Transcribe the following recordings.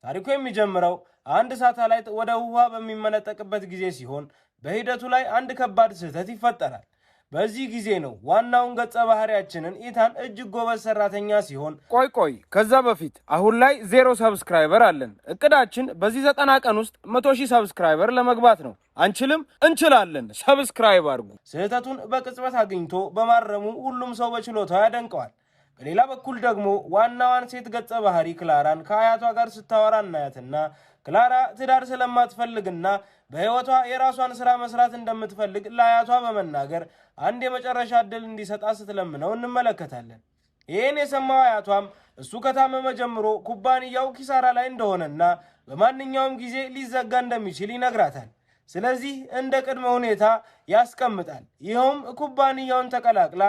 ታሪኩ የሚጀምረው አንድ ሳተላይት ወደ ውሃ በሚመነጠቅበት ጊዜ ሲሆን በሂደቱ ላይ አንድ ከባድ ስህተት ይፈጠራል። በዚህ ጊዜ ነው ዋናውን ገጸ ባህሪያችንን ኢታን እጅግ ጎበዝ ሰራተኛ ሲሆን ቆይ ከዛ በፊት አሁን ላይ 0 ሰብስክራይበር አለን። እቅዳችን በዚህ 90 ቀን ውስጥ 100,000 ሰብስክራይበር ለመግባት ነው። አንችልም? እንችላለን። ሰብስክራይብ አድርጉ። ስህተቱን በቅጽበት አግኝቶ በማረሙ ሁሉም ሰው በችሎታው ያደንቀዋል። በሌላ በኩል ደግሞ ዋናዋን ሴት ገጸ ባህሪ ክላራን ከአያቷ ጋር ስታወራ እናያትና ክላራ ትዳር ስለማትፈልግና በህይወቷ የራሷን ስራ መስራት እንደምትፈልግ ለአያቷ በመናገር አንድ የመጨረሻ ዕድል እንዲሰጣ ስትለምነው እንመለከታለን። ይህን የሰማው አያቷም እሱ ከታመመ ጀምሮ ኩባንያው ኪሳራ ላይ እንደሆነና በማንኛውም ጊዜ ሊዘጋ እንደሚችል ይነግራታል። ስለዚህ እንደ ቅድመ ሁኔታ ያስቀምጣል። ይኸውም ኩባንያውን ተቀላቅላ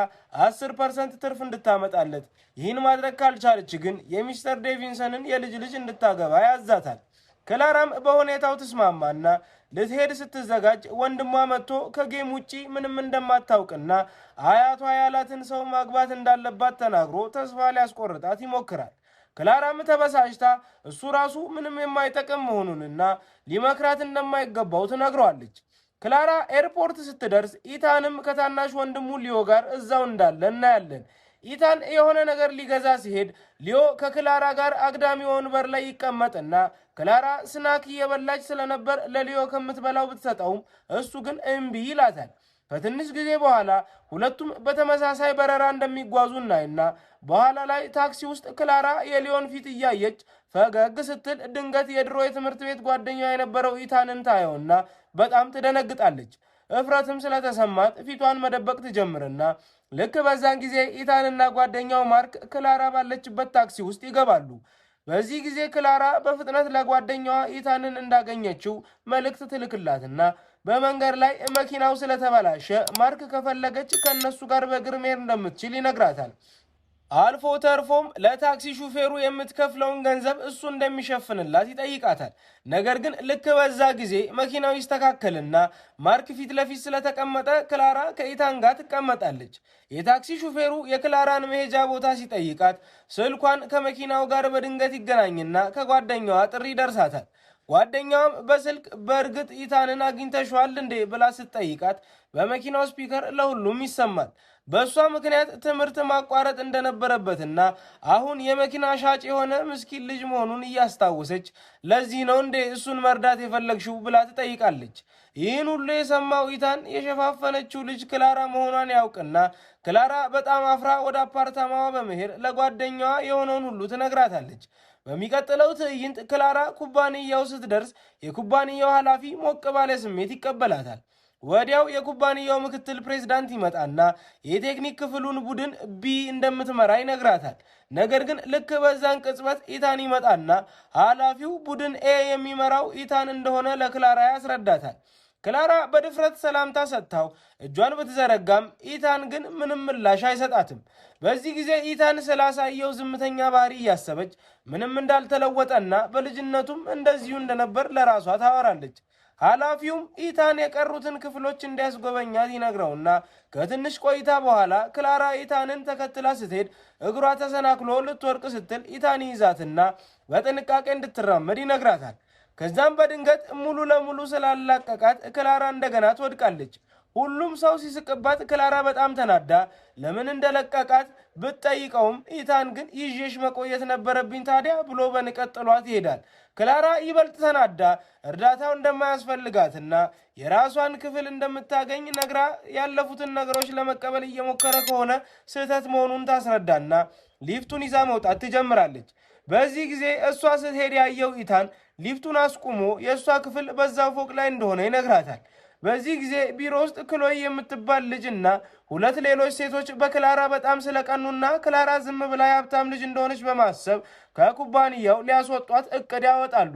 10% ትርፍ እንድታመጣለት፣ ይህን ማድረግ ካልቻለች ግን የሚስተር ዴቪንሰንን የልጅ ልጅ እንድታገባ ያዛታል። ክላራም በሁኔታው ትስማማና ልትሄድ ስትዘጋጅ ወንድሟ መጥቶ ከጌም ውጪ ምንም እንደማታውቅና አያቷ ያላትን ሰው ማግባት እንዳለባት ተናግሮ ተስፋ ሊያስቆርጣት ይሞክራል። ክላራም ተበሳጭታ እሱ ራሱ ምንም የማይጠቅም መሆኑንና ሊመክራት እንደማይገባው ትነግረዋለች። ክላራ ኤርፖርት ስትደርስ ኢታንም ከታናሽ ወንድሙ ሊዮ ጋር እዛው እንዳለ እናያለን። ኢታን የሆነ ነገር ሊገዛ ሲሄድ ሊዮ ከክላራ ጋር አግዳሚ ወንበር ላይ ይቀመጥና ክላራ ስናክ እየበላች ስለነበር ለሊዮ ከምትበላው ብትሰጠውም እሱ ግን እምቢ ይላታል። ከትንሽ ጊዜ በኋላ ሁለቱም በተመሳሳይ በረራ እንደሚጓዙ እናይና በኋላ ላይ ታክሲ ውስጥ ክላራ የሊዮን ፊት እያየች ፈገግ ስትል ድንገት የድሮ የትምህርት ቤት ጓደኛ የነበረው ኢታንን ታየውና በጣም ትደነግጣለች። እፍረትም ስለተሰማት ፊቷን መደበቅ ትጀምርና ልክ በዛን ጊዜ ኢታንና ጓደኛው ማርክ ክላራ ባለችበት ታክሲ ውስጥ ይገባሉ። በዚህ ጊዜ ክላራ በፍጥነት ለጓደኛዋ ኢታንን እንዳገኘችው መልእክት ትልክላትና በመንገድ ላይ መኪናው ስለተበላሸ ማርክ ከፈለገች ከነሱ ጋር በእግር መሄድ እንደምትችል ይነግራታል። አልፎ ተርፎም ለታክሲ ሹፌሩ የምትከፍለውን ገንዘብ እሱ እንደሚሸፍንላት ይጠይቃታል። ነገር ግን ልክ በዛ ጊዜ መኪናው ይስተካከልና ማርክ ፊት ለፊት ስለተቀመጠ ክላራ ከኢታን ጋር ትቀመጣለች። የታክሲ ሹፌሩ የክላራን መሄጃ ቦታ ሲጠይቃት ስልኳን ከመኪናው ጋር በድንገት ይገናኝና ከጓደኛዋ ጥሪ ደርሳታል። ጓደኛዋም በስልክ በእርግጥ ኢታንን አግኝተሽዋል እንዴ ብላ ስትጠይቃት በመኪናው ስፒከር ለሁሉም ይሰማል። በእሷ ምክንያት ትምህርት ማቋረጥ እንደነበረበትና አሁን የመኪና ሻጭ የሆነ ምስኪን ልጅ መሆኑን እያስታወሰች ለዚህ ነው እንዴ እሱን መርዳት የፈለግሽው ብላ ትጠይቃለች። ይህን ሁሉ የሰማው ኢታን የሸፋፈነችው ልጅ ክላራ መሆኗን ያውቅና ክላራ በጣም አፍራ ወደ አፓርታማዋ በመሄድ ለጓደኛዋ የሆነውን ሁሉ ትነግራታለች። በሚቀጥለው ትዕይንት ክላራ ኩባንያው ስትደርስ የኩባንያው ኃላፊ ሞቅ ባለ ስሜት ይቀበላታል። ወዲያው የኩባንያው ምክትል ፕሬዝዳንት ይመጣና የቴክኒክ ክፍሉን ቡድን ቢ እንደምትመራ ይነግራታል። ነገር ግን ልክ በዛን ቅጽበት ኢታን ይመጣና ኃላፊው ቡድን ኤ የሚመራው ኢታን እንደሆነ ለክላራ ያስረዳታል። ክላራ በድፍረት ሰላምታ ሰጥታው እጇን ብትዘረጋም ኢታን ግን ምንም ምላሽ አይሰጣትም። በዚህ ጊዜ ኢታን ስላሳየው ዝምተኛ ባህሪ እያሰበች ምንም እንዳልተለወጠና በልጅነቱም እንደዚሁ እንደነበር ለራሷ ታወራለች። ኃላፊውም ኢታን የቀሩትን ክፍሎች እንዲያስጎበኛት ይነግረውና ከትንሽ ቆይታ በኋላ ክላራ ኢታንን ተከትላ ስትሄድ እግሯ ተሰናክሎ ልትወርቅ ስትል ኢታን ይዛትና በጥንቃቄ እንድትራመድ ይነግራታል። ከዛም በድንገት ሙሉ ለሙሉ ስላላቀቃት ክላራ እንደገና ትወድቃለች። ሁሉም ሰው ሲስቅባት ክላራ በጣም ተናዳ ለምን እንደለቀቃት ብትጠይቀውም ኢታን ግን ይዤሽ መቆየት ነበረብኝ ታዲያ ብሎ በንቀት ጥሏት ይሄዳል። ክላራ ይበልጥ ተናዳ እርዳታው እንደማያስፈልጋትና የራሷን ክፍል እንደምታገኝ ነግራ ያለፉትን ነገሮች ለመቀበል እየሞከረ ከሆነ ስህተት መሆኑን ታስረዳና ሊፍቱን ይዛ መውጣት ትጀምራለች። በዚህ ጊዜ እሷ ስትሄድ ያየው ኢታን ሊፍቱን አስቁሞ የእሷ ክፍል በዛው ፎቅ ላይ እንደሆነ ይነግራታል። በዚህ ጊዜ ቢሮ ውስጥ ክሎይ የምትባል ልጅና ሁለት ሌሎች ሴቶች በክላራ በጣም ስለቀኑና ክላራ ዝም ብላ የሀብታም ልጅ እንደሆነች በማሰብ ከኩባንያው ሊያስወጧት እቅድ ያወጣሉ።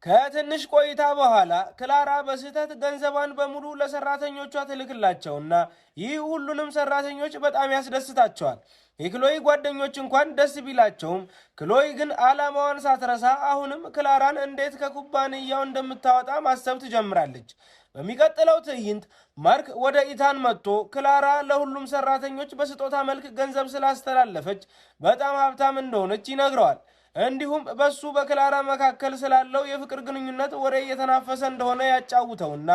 ከትንሽ ቆይታ በኋላ ክላራ በስህተት ገንዘቧን በሙሉ ለሰራተኞቿ ትልክላቸውና ይህ ሁሉንም ሰራተኞች በጣም ያስደስታቸዋል። የክሎይ ጓደኞች እንኳን ደስ ቢላቸውም ክሎይ ግን ዓላማዋን ሳትረሳ አሁንም ክላራን እንዴት ከኩባንያው እንደምታወጣ ማሰብ ትጀምራለች። በሚቀጥለው ትዕይንት ማርክ ወደ ኢታን መጥቶ ክላራ ለሁሉም ሰራተኞች በስጦታ መልክ ገንዘብ ስላስተላለፈች በጣም ሀብታም እንደሆነች ይነግረዋል። እንዲሁም በሱ በክላራ መካከል ስላለው የፍቅር ግንኙነት ወሬ እየተናፈሰ እንደሆነ ያጫውተውና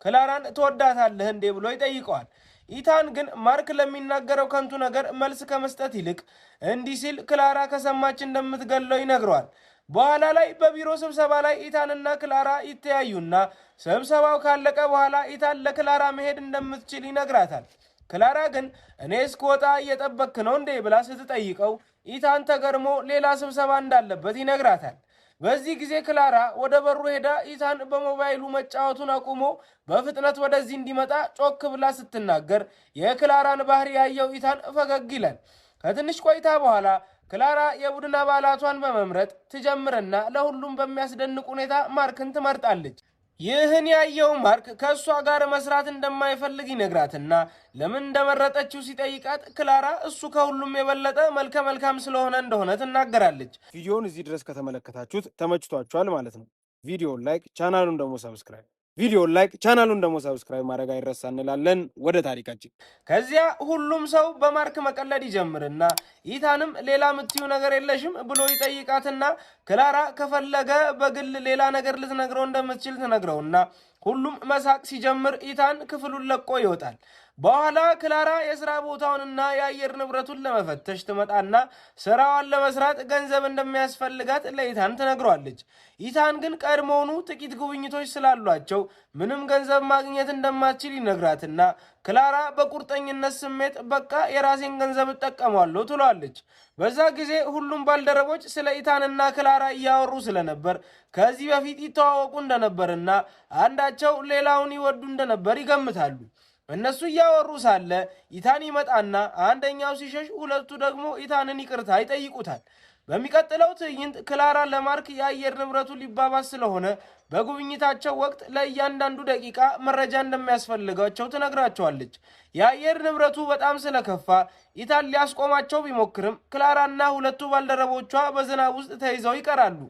ክላራን ትወዳታለህ እንዴ ብሎ ይጠይቀዋል። ኢታን ግን ማርክ ለሚናገረው ከንቱ ነገር መልስ ከመስጠት ይልቅ እንዲህ ሲል ክላራ ከሰማች እንደምትገለው ይነግረዋል። በኋላ ላይ በቢሮ ስብሰባ ላይ ኢታንና ክላራ ይተያዩና ስብሰባው ካለቀ በኋላ ኢታን ለክላራ መሄድ እንደምትችል ይነግራታል። ክላራ ግን እኔ እስክወጣ እየጠበክ ነው እንዴ ብላ ስትጠይቀው ኢታን ተገርሞ ሌላ ስብሰባ እንዳለበት ይነግራታል። በዚህ ጊዜ ክላራ ወደ በሩ ሄዳ ኢታን በሞባይሉ መጫወቱን አቁሞ በፍጥነት ወደዚህ እንዲመጣ ጮክ ብላ ስትናገር የክላራን ባህሪ ያየው ኢታን ፈገግ ይላል። ከትንሽ ቆይታ በኋላ ክላራ የቡድን አባላቷን በመምረጥ ትጀምርና ለሁሉም በሚያስደንቅ ሁኔታ ማርክን ትመርጣለች። ይህን ያየው ማርክ ከእሷ ጋር መስራት እንደማይፈልግ ይነግራትና ለምን እንደመረጠችው ሲጠይቃት ክላራ እሱ ከሁሉም የበለጠ መልከ መልካም ስለሆነ እንደሆነ ትናገራለች። ቪዲዮውን እዚህ ድረስ ከተመለከታችሁት ተመችቷችኋል ማለት ነው። ቪዲዮውን ላይክ፣ ቻናሉን ደግሞ ሰብስክራይብ ማድረግ አይረሳ እንላለን። ወደ ታሪካችን። ከዚያ ሁሉም ሰው በማርክ መቀለድ ይጀምርና ኢታንም ሌላ ምትዩ ነገር የለሽም ብሎ ይጠይቃትና ክላራ ከፈለገ በግል ሌላ ነገር ልትነግረው እንደምትችል ትነግረውና ሁሉም መሳቅ ሲጀምር ኢታን ክፍሉን ለቆ ይወጣል። በኋላ ክላራ የሥራ ቦታውንና የአየር ንብረቱን ለመፈተሽ ትመጣና ስራዋን ለመስራት ገንዘብ እንደሚያስፈልጋት ለኢታን ትነግሯለች። ኢታን ግን ቀድሞውኑ ጥቂት ጉብኝቶች ስላሏቸው ምንም ገንዘብ ማግኘት እንደማትችል ይነግራትና ክላራ በቁርጠኝነት ስሜት በቃ የራሴን ገንዘብ እጠቀማለሁ ትሏለች። በዛ ጊዜ ሁሉም ባልደረቦች ስለ ኢታንና ክላራ እያወሩ ስለነበር ከዚህ በፊት ይተዋወቁ እንደነበርና አንዳቸው ሌላውን ይወዱ እንደነበር ይገምታሉ። እነሱ እያወሩ ሳለ ኢታን ይመጣና አንደኛው ሲሸሽ ሁለቱ ደግሞ ኢታንን ይቅርታ ይጠይቁታል። በሚቀጥለው ትዕይንት ክላራ ለማርክ የአየር ንብረቱ ሊባባስ ስለሆነ በጉብኝታቸው ወቅት ለእያንዳንዱ ደቂቃ መረጃ እንደሚያስፈልጋቸው ትነግራቸዋለች። የአየር ንብረቱ በጣም ስለከፋ ኢታን ሊያስቆማቸው ቢሞክርም ክላራና ሁለቱ ባልደረቦቿ በዝናብ ውስጥ ተይዘው ይቀራሉ።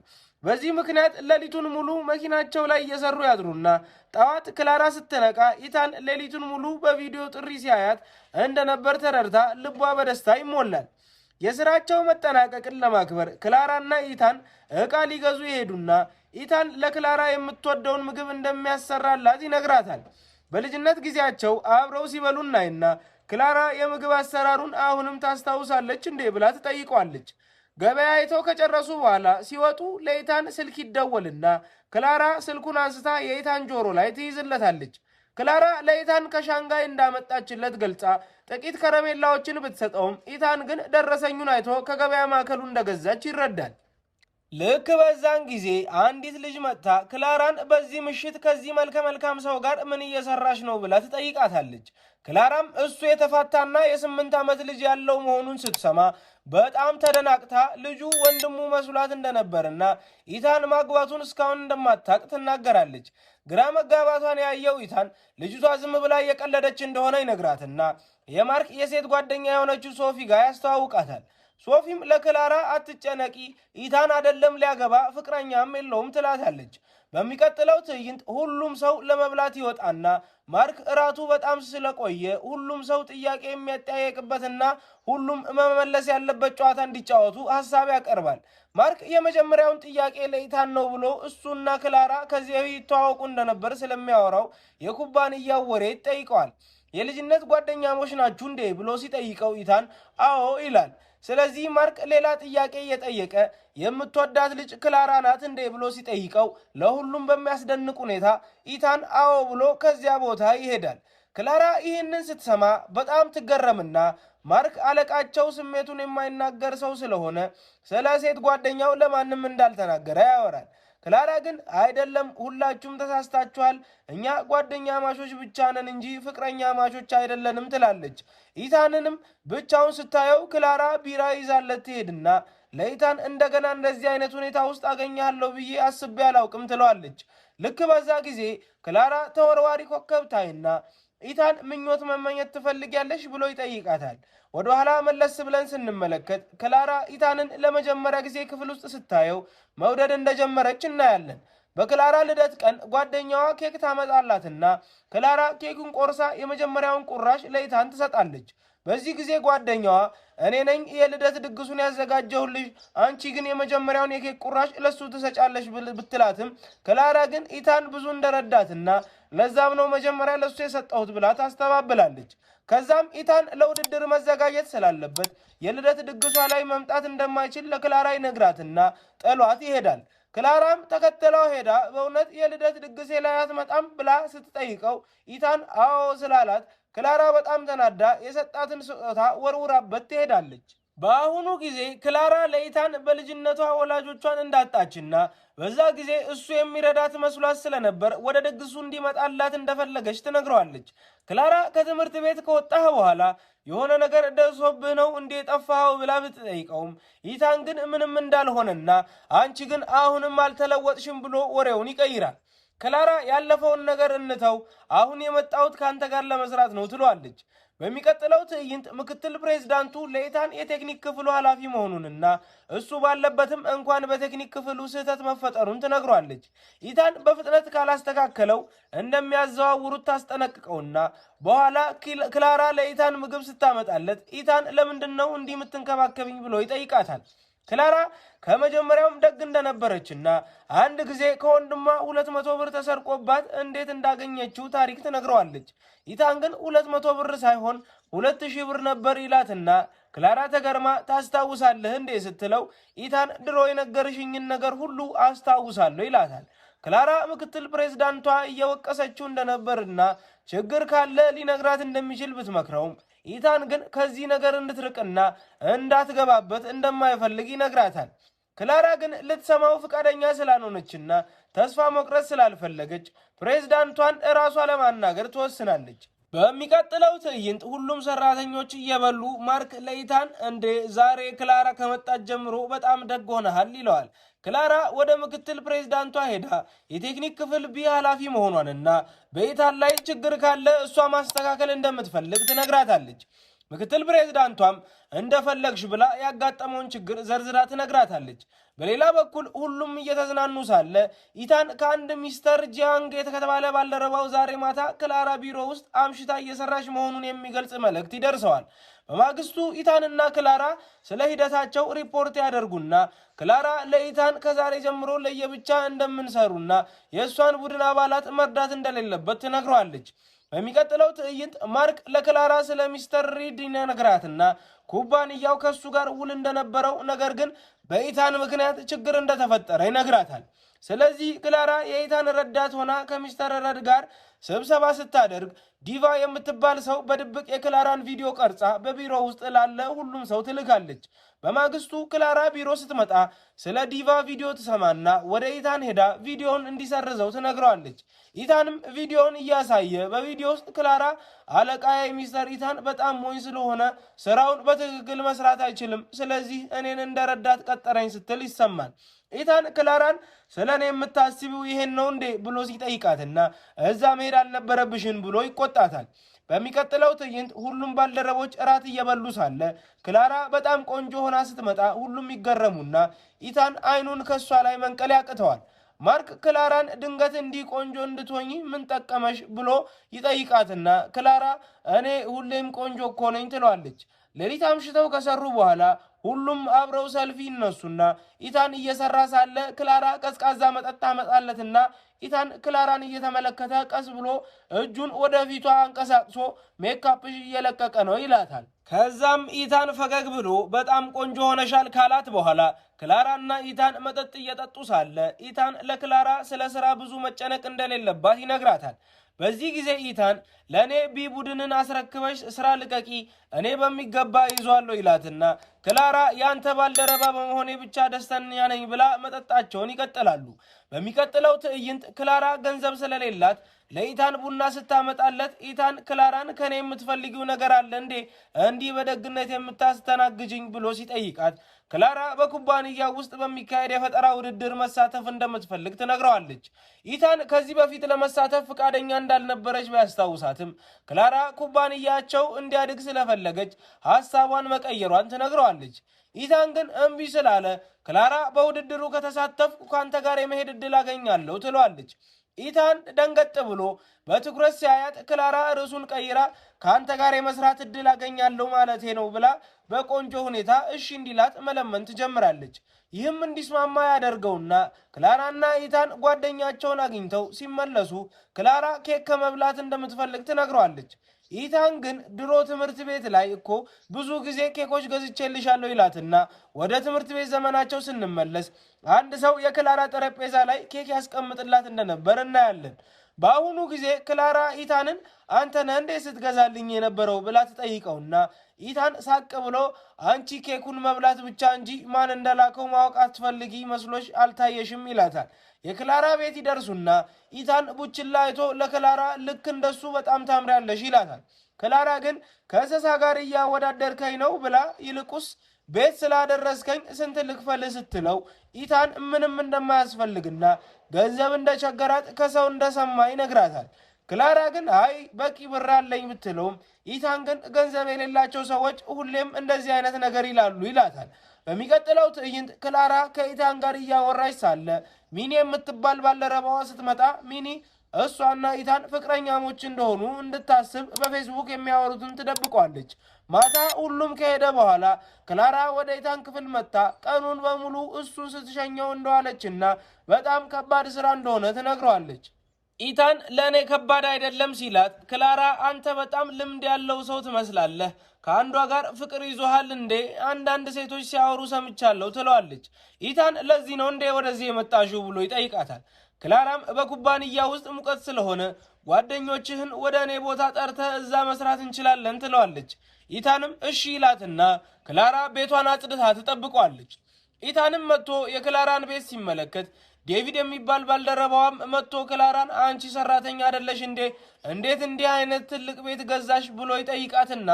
በዚህ ምክንያት ሌሊቱን ሙሉ መኪናቸው ላይ እየሰሩ ያድሩና ጠዋት ክላራ ስትነቃ ኢታን ሌሊቱን ሙሉ በቪዲዮ ጥሪ ሲያያት እንደነበር ተረድታ ልቧ በደስታ ይሞላል። የስራቸው መጠናቀቅን ለማክበር ክላራና ኢታን ዕቃ ሊገዙ ይሄዱና ኢታን ለክላራ የምትወደውን ምግብ እንደሚያሰራላት ይነግራታል። በልጅነት ጊዜያቸው አብረው ሲበሉ እናይና ክላራ የምግብ አሰራሩን አሁንም ታስታውሳለች እንዴ ብላ ትጠይቀዋለች። ገበያ አይተው ከጨረሱ በኋላ ሲወጡ ለኢታን ስልክ ይደወልና ክላራ ስልኩን አንስታ የኢታን ጆሮ ላይ ትይዝለታለች። ክላራ ለኢታን ከሻንጋይ እንዳመጣችለት ገልጻ ጥቂት ከረሜላዎችን ብትሰጠውም ኢታን ግን ደረሰኙን አይቶ ከገበያ ማዕከሉ እንደገዛች ይረዳል። ልክ በዛን ጊዜ አንዲት ልጅ መጥታ ክላራን በዚህ ምሽት ከዚህ መልከ መልካም ሰው ጋር ምን እየሰራሽ ነው ብላ ትጠይቃታለች። ክላራም እሱ የተፋታና የ8 ዓመት ልጅ ያለው መሆኑን ስትሰማ በጣም ተደናቅታ ልጁ ወንድሙ መስሏት እንደነበርና ኢታን ማግባቱን እስካሁን እንደማታቅ ትናገራለች። ግራ መጋባቷን ያየው ኢታን ልጅቷ ዝም ብላ እየቀለደች እንደሆነ ይነግራትና የማርክ የሴት ጓደኛ የሆነችው ሶፊ ጋር ያስተዋውቃታል። ሶፊም ለክላራ አትጨነቂ፣ ኢታን አይደለም ሊያገባ ፍቅረኛም የለውም ትላታለች። በሚቀጥለው ትዕይንት ሁሉም ሰው ለመብላት ይወጣና ማርክ እራቱ በጣም ስለቆየ ሁሉም ሰው ጥያቄ የሚያጠያየቅበትና ሁሉም መመለስ ያለበት ጨዋታ እንዲጫወቱ ሐሳብ ያቀርባል። ማርክ የመጀመሪያውን ጥያቄ ለኢታን ነው ብሎ እሱና ክላራ ከዚህ ይተዋወቁ እንደነበር ስለሚያወራው የኩባንያው ወሬ ይጠይቀዋል። የልጅነት ጓደኛሞች ናችሁ እንዴ ብሎ ሲጠይቀው ኢታን አዎ ይላል። ስለዚህ ማርክ ሌላ ጥያቄ እየጠየቀ የምትወዳት ልጅ ክላራ ናት እንዴ ብሎ ሲጠይቀው ለሁሉም በሚያስደንቅ ሁኔታ ኢታን አዎ ብሎ ከዚያ ቦታ ይሄዳል። ክላራ ይህንን ስትሰማ በጣም ትገረምና ማርክ አለቃቸው ስሜቱን የማይናገር ሰው ስለሆነ ስለ ሴት ጓደኛው ለማንም እንዳልተናገረ ያወራል። ክላራ ግን አይደለም፣ ሁላችሁም ተሳስታችኋል፣ እኛ ጓደኛ ማቾች ብቻ ነን እንጂ ፍቅረኛ ማቾች አይደለንም ትላለች። ኢታንንም ብቻውን ስታየው ክላራ ቢራ ይዛለት ትሄድና ለኢታን እንደገና እንደዚህ አይነት ሁኔታ ውስጥ አገኛለሁ ብዬ አስቤ አላውቅም ትለዋለች። ልክ በዛ ጊዜ ክላራ ተወርዋሪ ኮከብ ታይና ኢታን ምኞት መመኘት ትፈልጊያለሽ ብሎ ይጠይቃታል። ወደ ኋላ መለስ ብለን ስንመለከት ክላራ ኢታንን ለመጀመሪያ ጊዜ ክፍል ውስጥ ስታየው መውደድ እንደጀመረች እናያለን። በክላራ ልደት ቀን ጓደኛዋ ኬክ ታመጣላትና ክላራ ኬኩን ቆርሳ የመጀመሪያውን ቁራሽ ለኢታን ትሰጣለች። በዚህ ጊዜ ጓደኛዋ እኔ ነኝ የልደት ድግሱን ያዘጋጀሁልሽ፣ አንቺ ግን የመጀመሪያውን የኬክ ቁራሽ ለሱ ትሰጫለሽ ብትላትም ክላራ ግን ኢታን ብዙ እንደረዳትና ለዛም ነው መጀመሪያ ለሱ የሰጠሁት ብላ ታስተባብላለች። ከዛም ኢታን ለውድድር መዘጋጀት ስላለበት የልደት ድግሷ ላይ መምጣት እንደማይችል ለክላራ ይነግራትና ጥሏት ይሄዳል። ክላራም ተከተለው ሄዳ በእውነት የልደት ድግሴ ላይ አትመጣም ብላ ስትጠይቀው ኢታን አዎ ስላላት ክላራ በጣም ተናዳ የሰጣትን ስጦታ ወርውራበት ትሄዳለች። በአሁኑ ጊዜ ክላራ ለኢታን በልጅነቷ ወላጆቿን እንዳጣችና በዛ ጊዜ እሱ የሚረዳት መስሏት ስለነበር ወደ ድግሱ እንዲመጣላት እንደፈለገች ትነግረዋለች። ክላራ ከትምህርት ቤት ከወጣህ በኋላ የሆነ ነገር ደርሶብህ ነው እንዴ ጠፋኸው ብላ ብትጠይቀውም ኢታን ግን ምንም እንዳልሆነና አንቺ ግን አሁንም አልተለወጥሽም ብሎ ወሬውን ይቀይራል። ክላራ ያለፈውን ነገር እንተው፣ አሁን የመጣሁት ካንተ ጋር ለመስራት ነው ትሏለች። በሚቀጥለው ትዕይንት ምክትል ፕሬዝዳንቱ ለኢታን የቴክኒክ ክፍሉ ኃላፊ መሆኑንና እሱ ባለበትም እንኳን በቴክኒክ ክፍሉ ስህተት መፈጠሩን ትነግሯለች። ኢታን በፍጥነት ካላስተካከለው እንደሚያዘዋውሩት ታስጠነቅቀውና በኋላ ክላራ ለኢታን ምግብ ስታመጣለት ኢታን ለምንድን ነው እንዲህ የምትንከባከብኝ ብሎ ይጠይቃታል። ክላራ ከመጀመሪያውም ደግ እንደነበረችና አንድ ጊዜ ከወንድሟ 200 ብር ተሰርቆባት እንዴት እንዳገኘችው ታሪክ ትነግረዋለች። ኢታን ግን 200 ብር ሳይሆን 2000 ብር ነበር ይላትና ክላራ ተገርማ ታስታውሳለህ እንዴ ስትለው ኢታን ድሮ የነገርሽኝን ነገር ሁሉ አስታውሳለሁ ይላታል። ክላራ ምክትል ፕሬዝዳንቷ እየወቀሰችው እንደነበርና ችግር ካለ ሊነግራት እንደሚችል ብትመክረውም ኢታን ግን ከዚህ ነገር እንድትርቅና እንዳትገባበት እንደማይፈልግ ይነግራታል። ክላራ ግን ልትሰማው ፍቃደኛ ስላልሆነችና ተስፋ መቁረጥ ስላልፈለገች ፕሬዝዳንቷን እራሷ ለማናገር ትወስናለች። በሚቀጥለው ትዕይንት ሁሉም ሰራተኞች እየበሉ ማርክ ለኢታን እንዴ ዛሬ ክላራ ከመጣች ጀምሮ በጣም ደግ ሆነሃል ይለዋል። ክላራ ወደ ምክትል ፕሬዝዳንቷ ሄዳ የቴክኒክ ክፍል ቢ ኃላፊ መሆኗንና በኢታን ላይ ችግር ካለ እሷ ማስተካከል እንደምትፈልግ ትነግራታለች። ምክትል ፕሬዝዳንቷም እንደፈለግሽ ብላ ያጋጠመውን ችግር ዘርዝራ ትነግራታለች። በሌላ በኩል ሁሉም እየተዝናኑ ሳለ ኢታን ከአንድ ሚስተር ጂያንግ ከተባለ ባልደረባው ዛሬ ማታ ክላራ ቢሮ ውስጥ አምሽታ እየሰራች መሆኑን የሚገልጽ መልእክት ይደርሰዋል። በማግስቱ ኢታንና ክላራ ስለ ሂደታቸው ሪፖርት ያደርጉና ክላራ ለኢታን ከዛሬ ጀምሮ ለየብቻ እንደምንሰሩና የእሷን ቡድን አባላት መርዳት እንደሌለበት ትነግረዋለች። በሚቀጥለው ትዕይንት ማርክ ለክላራ ስለ ሚስተር ሪድ ይነግራትና ኩባንያው ከሱ ጋር ውል እንደነበረው ነገር ግን በኢታን ምክንያት ችግር እንደተፈጠረ ይነግራታል። ስለዚህ ክላራ የኢታን ረዳት ሆና ከሚስተር ረድ ጋር ስብሰባ ስታደርግ ዲቫ የምትባል ሰው በድብቅ የክላራን ቪዲዮ ቀርጻ በቢሮ ውስጥ ላለ ሁሉም ሰው ትልካለች። በማግስቱ ክላራ ቢሮ ስትመጣ ስለ ዲቫ ቪዲዮ ትሰማና ወደ ኢታን ሄዳ ቪዲዮን እንዲሰርዘው ትነግረዋለች። ኢታንም ቪዲዮን እያሳየ በቪዲዮ ውስጥ ክላራ አለቃዬ ሚስተር ኢታን በጣም ሞኝ ስለሆነ ስራውን በትክክል መስራት አይችልም፣ ስለዚህ እኔን እንደረዳት ቀጠረኝ ስትል ይሰማል። ኢታን ክላራን ስለ እኔ የምታስቢው ይሄን ነው እንዴ ብሎ ሲጠይቃትና እዛ መሄድ አልነበረብሽን ብሎ ይቆጣታል። በሚቀጥለው ትዕይንት ሁሉም ባልደረቦች እራት እየበሉ ሳለ ክላራ በጣም ቆንጆ ሆና ስትመጣ ሁሉም ይገረሙና ኢታን አይኑን ከሷ ላይ መንቀል ያቅተዋል። ማርክ ክላራን ድንገት እንዲህ ቆንጆ እንድትሆኚ ምን ጠቀመሽ ብሎ ይጠይቃትና ክላራ እኔ ሁሌም ቆንጆ እኮ ነኝ ትለዋለች። ሌሊት አምሽተው ከሰሩ በኋላ ሁሉም አብረው ሰልፊ ይነሱና ኢታን እየሰራ ሳለ ክላራ ቀዝቃዛ መጠጥ ታመጣለትና ኢታን ክላራን እየተመለከተ ቀስ ብሎ እጁን ወደፊቷ አንቀሳቅሶ ሜካፕሽ እየለቀቀ ነው ይላታል። ከዛም ኢታን ፈገግ ብሎ በጣም ቆንጆ ሆነሻል ካላት በኋላ ክላራና ኢታን መጠጥ እየጠጡ ሳለ ኢታን ለክላራ ስለ ስራ ብዙ መጨነቅ እንደሌለባት ይነግራታል። በዚህ ጊዜ ኢታን ለእኔ ቢ ቡድንን አስረክበሽ ስራ ልቀቂ፣ እኔ በሚገባ ይዟለሁ ይላትና ክላራ ያንተ ባልደረባ በመሆኔ ብቻ ደስተኛ ነኝ ብላ መጠጣቸውን ይቀጥላሉ። በሚቀጥለው ትዕይንት ክላራ ገንዘብ ስለሌላት ለኢታን ቡና ስታመጣለት ኢታን ክላራን ከኔ የምትፈልጊው ነገር አለ እንዴ እንዲህ በደግነት የምታስተናግጅኝ ብሎ ሲጠይቃት ክላራ በኩባንያ ውስጥ በሚካሄድ የፈጠራ ውድድር መሳተፍ እንደምትፈልግ ትነግረዋለች። ኢታን ከዚህ በፊት ለመሳተፍ ፍቃደኛ እንዳልነበረች ቢያስታውሳትም ክላራ ኩባንያቸው እንዲያድግ ስለፈለገች ሐሳቧን መቀየሯን ትነግረዋለች። ኢታን ግን እምቢ ስላለ ክላራ በውድድሩ ከተሳተፍኩ ካንተ ጋር የመሄድ ዕድል አገኛለሁ ትለዋለች። ኢታን ደንገጥ ብሎ በትኩረት ሲያያት ክላራ ርዕሱን ቀይራ ከአንተ ጋር የመስራት እድል አገኛለሁ ማለቴ ነው ብላ በቆንጆ ሁኔታ እሺ እንዲላት መለመን ትጀምራለች። ይህም እንዲስማማ ያደርገውና ክላራና ኢታን ጓደኛቸውን አግኝተው ሲመለሱ ክላራ ኬክ ከመብላት እንደምትፈልግ ትነግረዋለች። ኢታን ግን ድሮ ትምህርት ቤት ላይ እኮ ብዙ ጊዜ ኬኮች ገዝቼልሻለሁ ይላትና ወደ ትምህርት ቤት ዘመናቸው ስንመለስ አንድ ሰው የክላራ ጠረጴዛ ላይ ኬክ ያስቀምጥላት እንደነበር እናያለን። በአሁኑ ጊዜ ክላራ ኢታንን አንተ ነህ እንዴ ስትገዛልኝ የነበረው ብላ ትጠይቀውና ኢታን ሳቅ ብሎ አንቺ ኬኩን መብላት ብቻ እንጂ ማን እንደላከው ማወቅ አትፈልጊ መስሎሽ አልታየሽም ይላታል። የክላራ ቤት ይደርሱና ኢታን ቡችላ አይቶ ለክላራ ልክ እንደሱ በጣም ታምሪያለሽ ይላታል። ክላራ ግን ከእንስሳ ጋር እያወዳደርከኝ ነው ብላ ይልቁስ ቤት ስላደረስከኝ ስንት ልክፈል ስትለው ኢታን ምንም እንደማያስፈልግና ገንዘብ እንደቸገራት ከሰው እንደሰማ ይነግራታል። ክላራ ግን አይ በቂ ብር አለኝ ብትለውም ኢታን ግን ገንዘብ የሌላቸው ሰዎች ሁሌም እንደዚህ አይነት ነገር ይላሉ ይላታል። በሚቀጥለው ትዕይንት ክላራ ከኢታን ጋር እያወራች ሳለ ሚኒ የምትባል ባልደረባዋ ስትመጣ ሚኒ እሷና ኢታን ፍቅረኛሞች እንደሆኑ እንድታስብ በፌስቡክ የሚያወሩትን ትደብቋለች። ማታ ሁሉም ከሄደ በኋላ ክላራ ወደ ኢታን ክፍል መጣ ቀኑን በሙሉ እሱን ስትሸኘው እንደዋለችና በጣም ከባድ ስራ እንደሆነ ትነግረዋለች። ኢታን ለእኔ ከባድ አይደለም ሲላት ክላራ አንተ በጣም ልምድ ያለው ሰው ትመስላለህ፣ ከአንዷ ጋር ፍቅር ይዞሃል እንዴ? አንዳንድ ሴቶች ሲያወሩ ሰምቻለሁ ትለዋለች። ኢታን ለዚህ ነው እንዴ ወደዚህ የመጣሽው ብሎ ይጠይቃታል። ክላራም በኩባንያ ውስጥ ሙቀት ስለሆነ ጓደኞችህን ወደ እኔ ቦታ ጠርተህ እዛ መስራት እንችላለን ትለዋለች። ኢታንም እሺ ይላትና ክላራ ቤቷን አጽድታ ትጠብቋለች። ኢታንም መጥቶ የክላራን ቤት ሲመለከት ዴቪድ የሚባል ባልደረባዋም መጥቶ ክላራን አንቺ ሰራተኛ አይደለሽ እንዴ? እንዴት እንዲህ አይነት ትልቅ ቤት ገዛሽ ብሎ ይጠይቃትና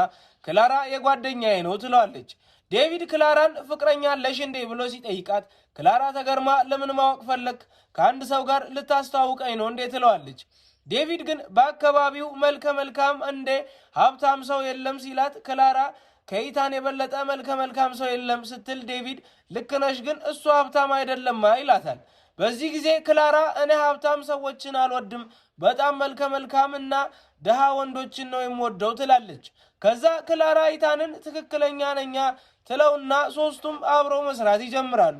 ክላራ የጓደኛዬ ነው ትለዋለች። ዴቪድ ክላራን ፍቅረኛ አለሽ እንዴ ብሎ ሲጠይቃት ክላራ ተገርማ ለምን ማወቅ ፈለግ? ከአንድ ሰው ጋር ልታስተዋውቀኝ ነው እንዴ ትለዋለች። ዴቪድ ግን በአካባቢው መልከ መልካም እንዴ ሀብታም ሰው የለም ሲላት ክላራ ከኢታን የበለጠ መልከ መልካም ሰው የለም ስትል ዴቪድ ልክ ነሽ፣ ግን እሱ ሀብታም አይደለማ ይላታል። በዚህ ጊዜ ክላራ እኔ ሀብታም ሰዎችን አልወድም፣ በጣም መልከ መልካምና ድሃ ወንዶችን ነው የምወደው ትላለች። ከዛ ክላራ ኢታንን ትክክለኛ ነኛ ትለውና ሶስቱም አብረው መስራት ይጀምራሉ።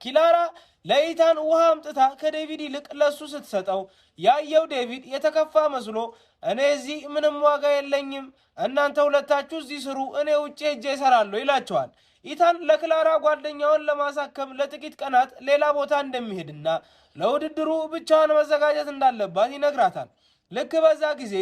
ክላራ ለኢታን ውሃ አምጥታ ከዴቪድ ይልቅ ለሱ ስትሰጠው ያየው ዴቪድ የተከፋ መስሎ እኔ እዚህ ምንም ዋጋ የለኝም፣ እናንተ ሁለታችሁ እዚህ ስሩ፣ እኔ ውጭ ሄጄ እሰራለሁ ይላቸዋል። ኢታን ለክላራ ጓደኛውን ለማሳከም ለጥቂት ቀናት ሌላ ቦታ እንደሚሄድና ለውድድሩ ብቻዋን መዘጋጀት እንዳለባት ይነግራታል። ልክ በዛ ጊዜ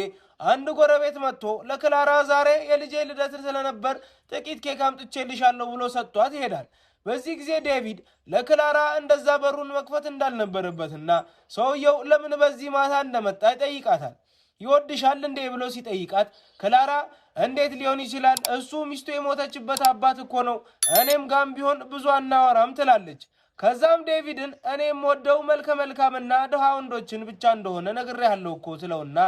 አንድ ጎረቤት መጥቶ ለክላራ ዛሬ የልጄ ልደት ስለነበር ጥቂት ኬክ አምጥቼልሻለሁ ብሎ ሰጥቷት ይሄዳል። በዚህ ጊዜ ዴቪድ ለክላራ እንደዛ በሩን መክፈት እንዳልነበረበትና ሰውየው ለምን በዚህ ማታ እንደመጣ ይጠይቃታል። ይወድሻል እንዴ ብሎ ሲጠይቃት ክላራ እንዴት ሊሆን ይችላል? እሱ ሚስቱ የሞተችበት አባት እኮ ነው፣ እኔም ጋም ቢሆን ብዙ አናወራም ትላለች። ከዛም ዴቪድን እኔም ወደው መልከ መልካምና ድሃ ወንዶችን ብቻ እንደሆነ ነግሬያለሁ እኮ ትለውና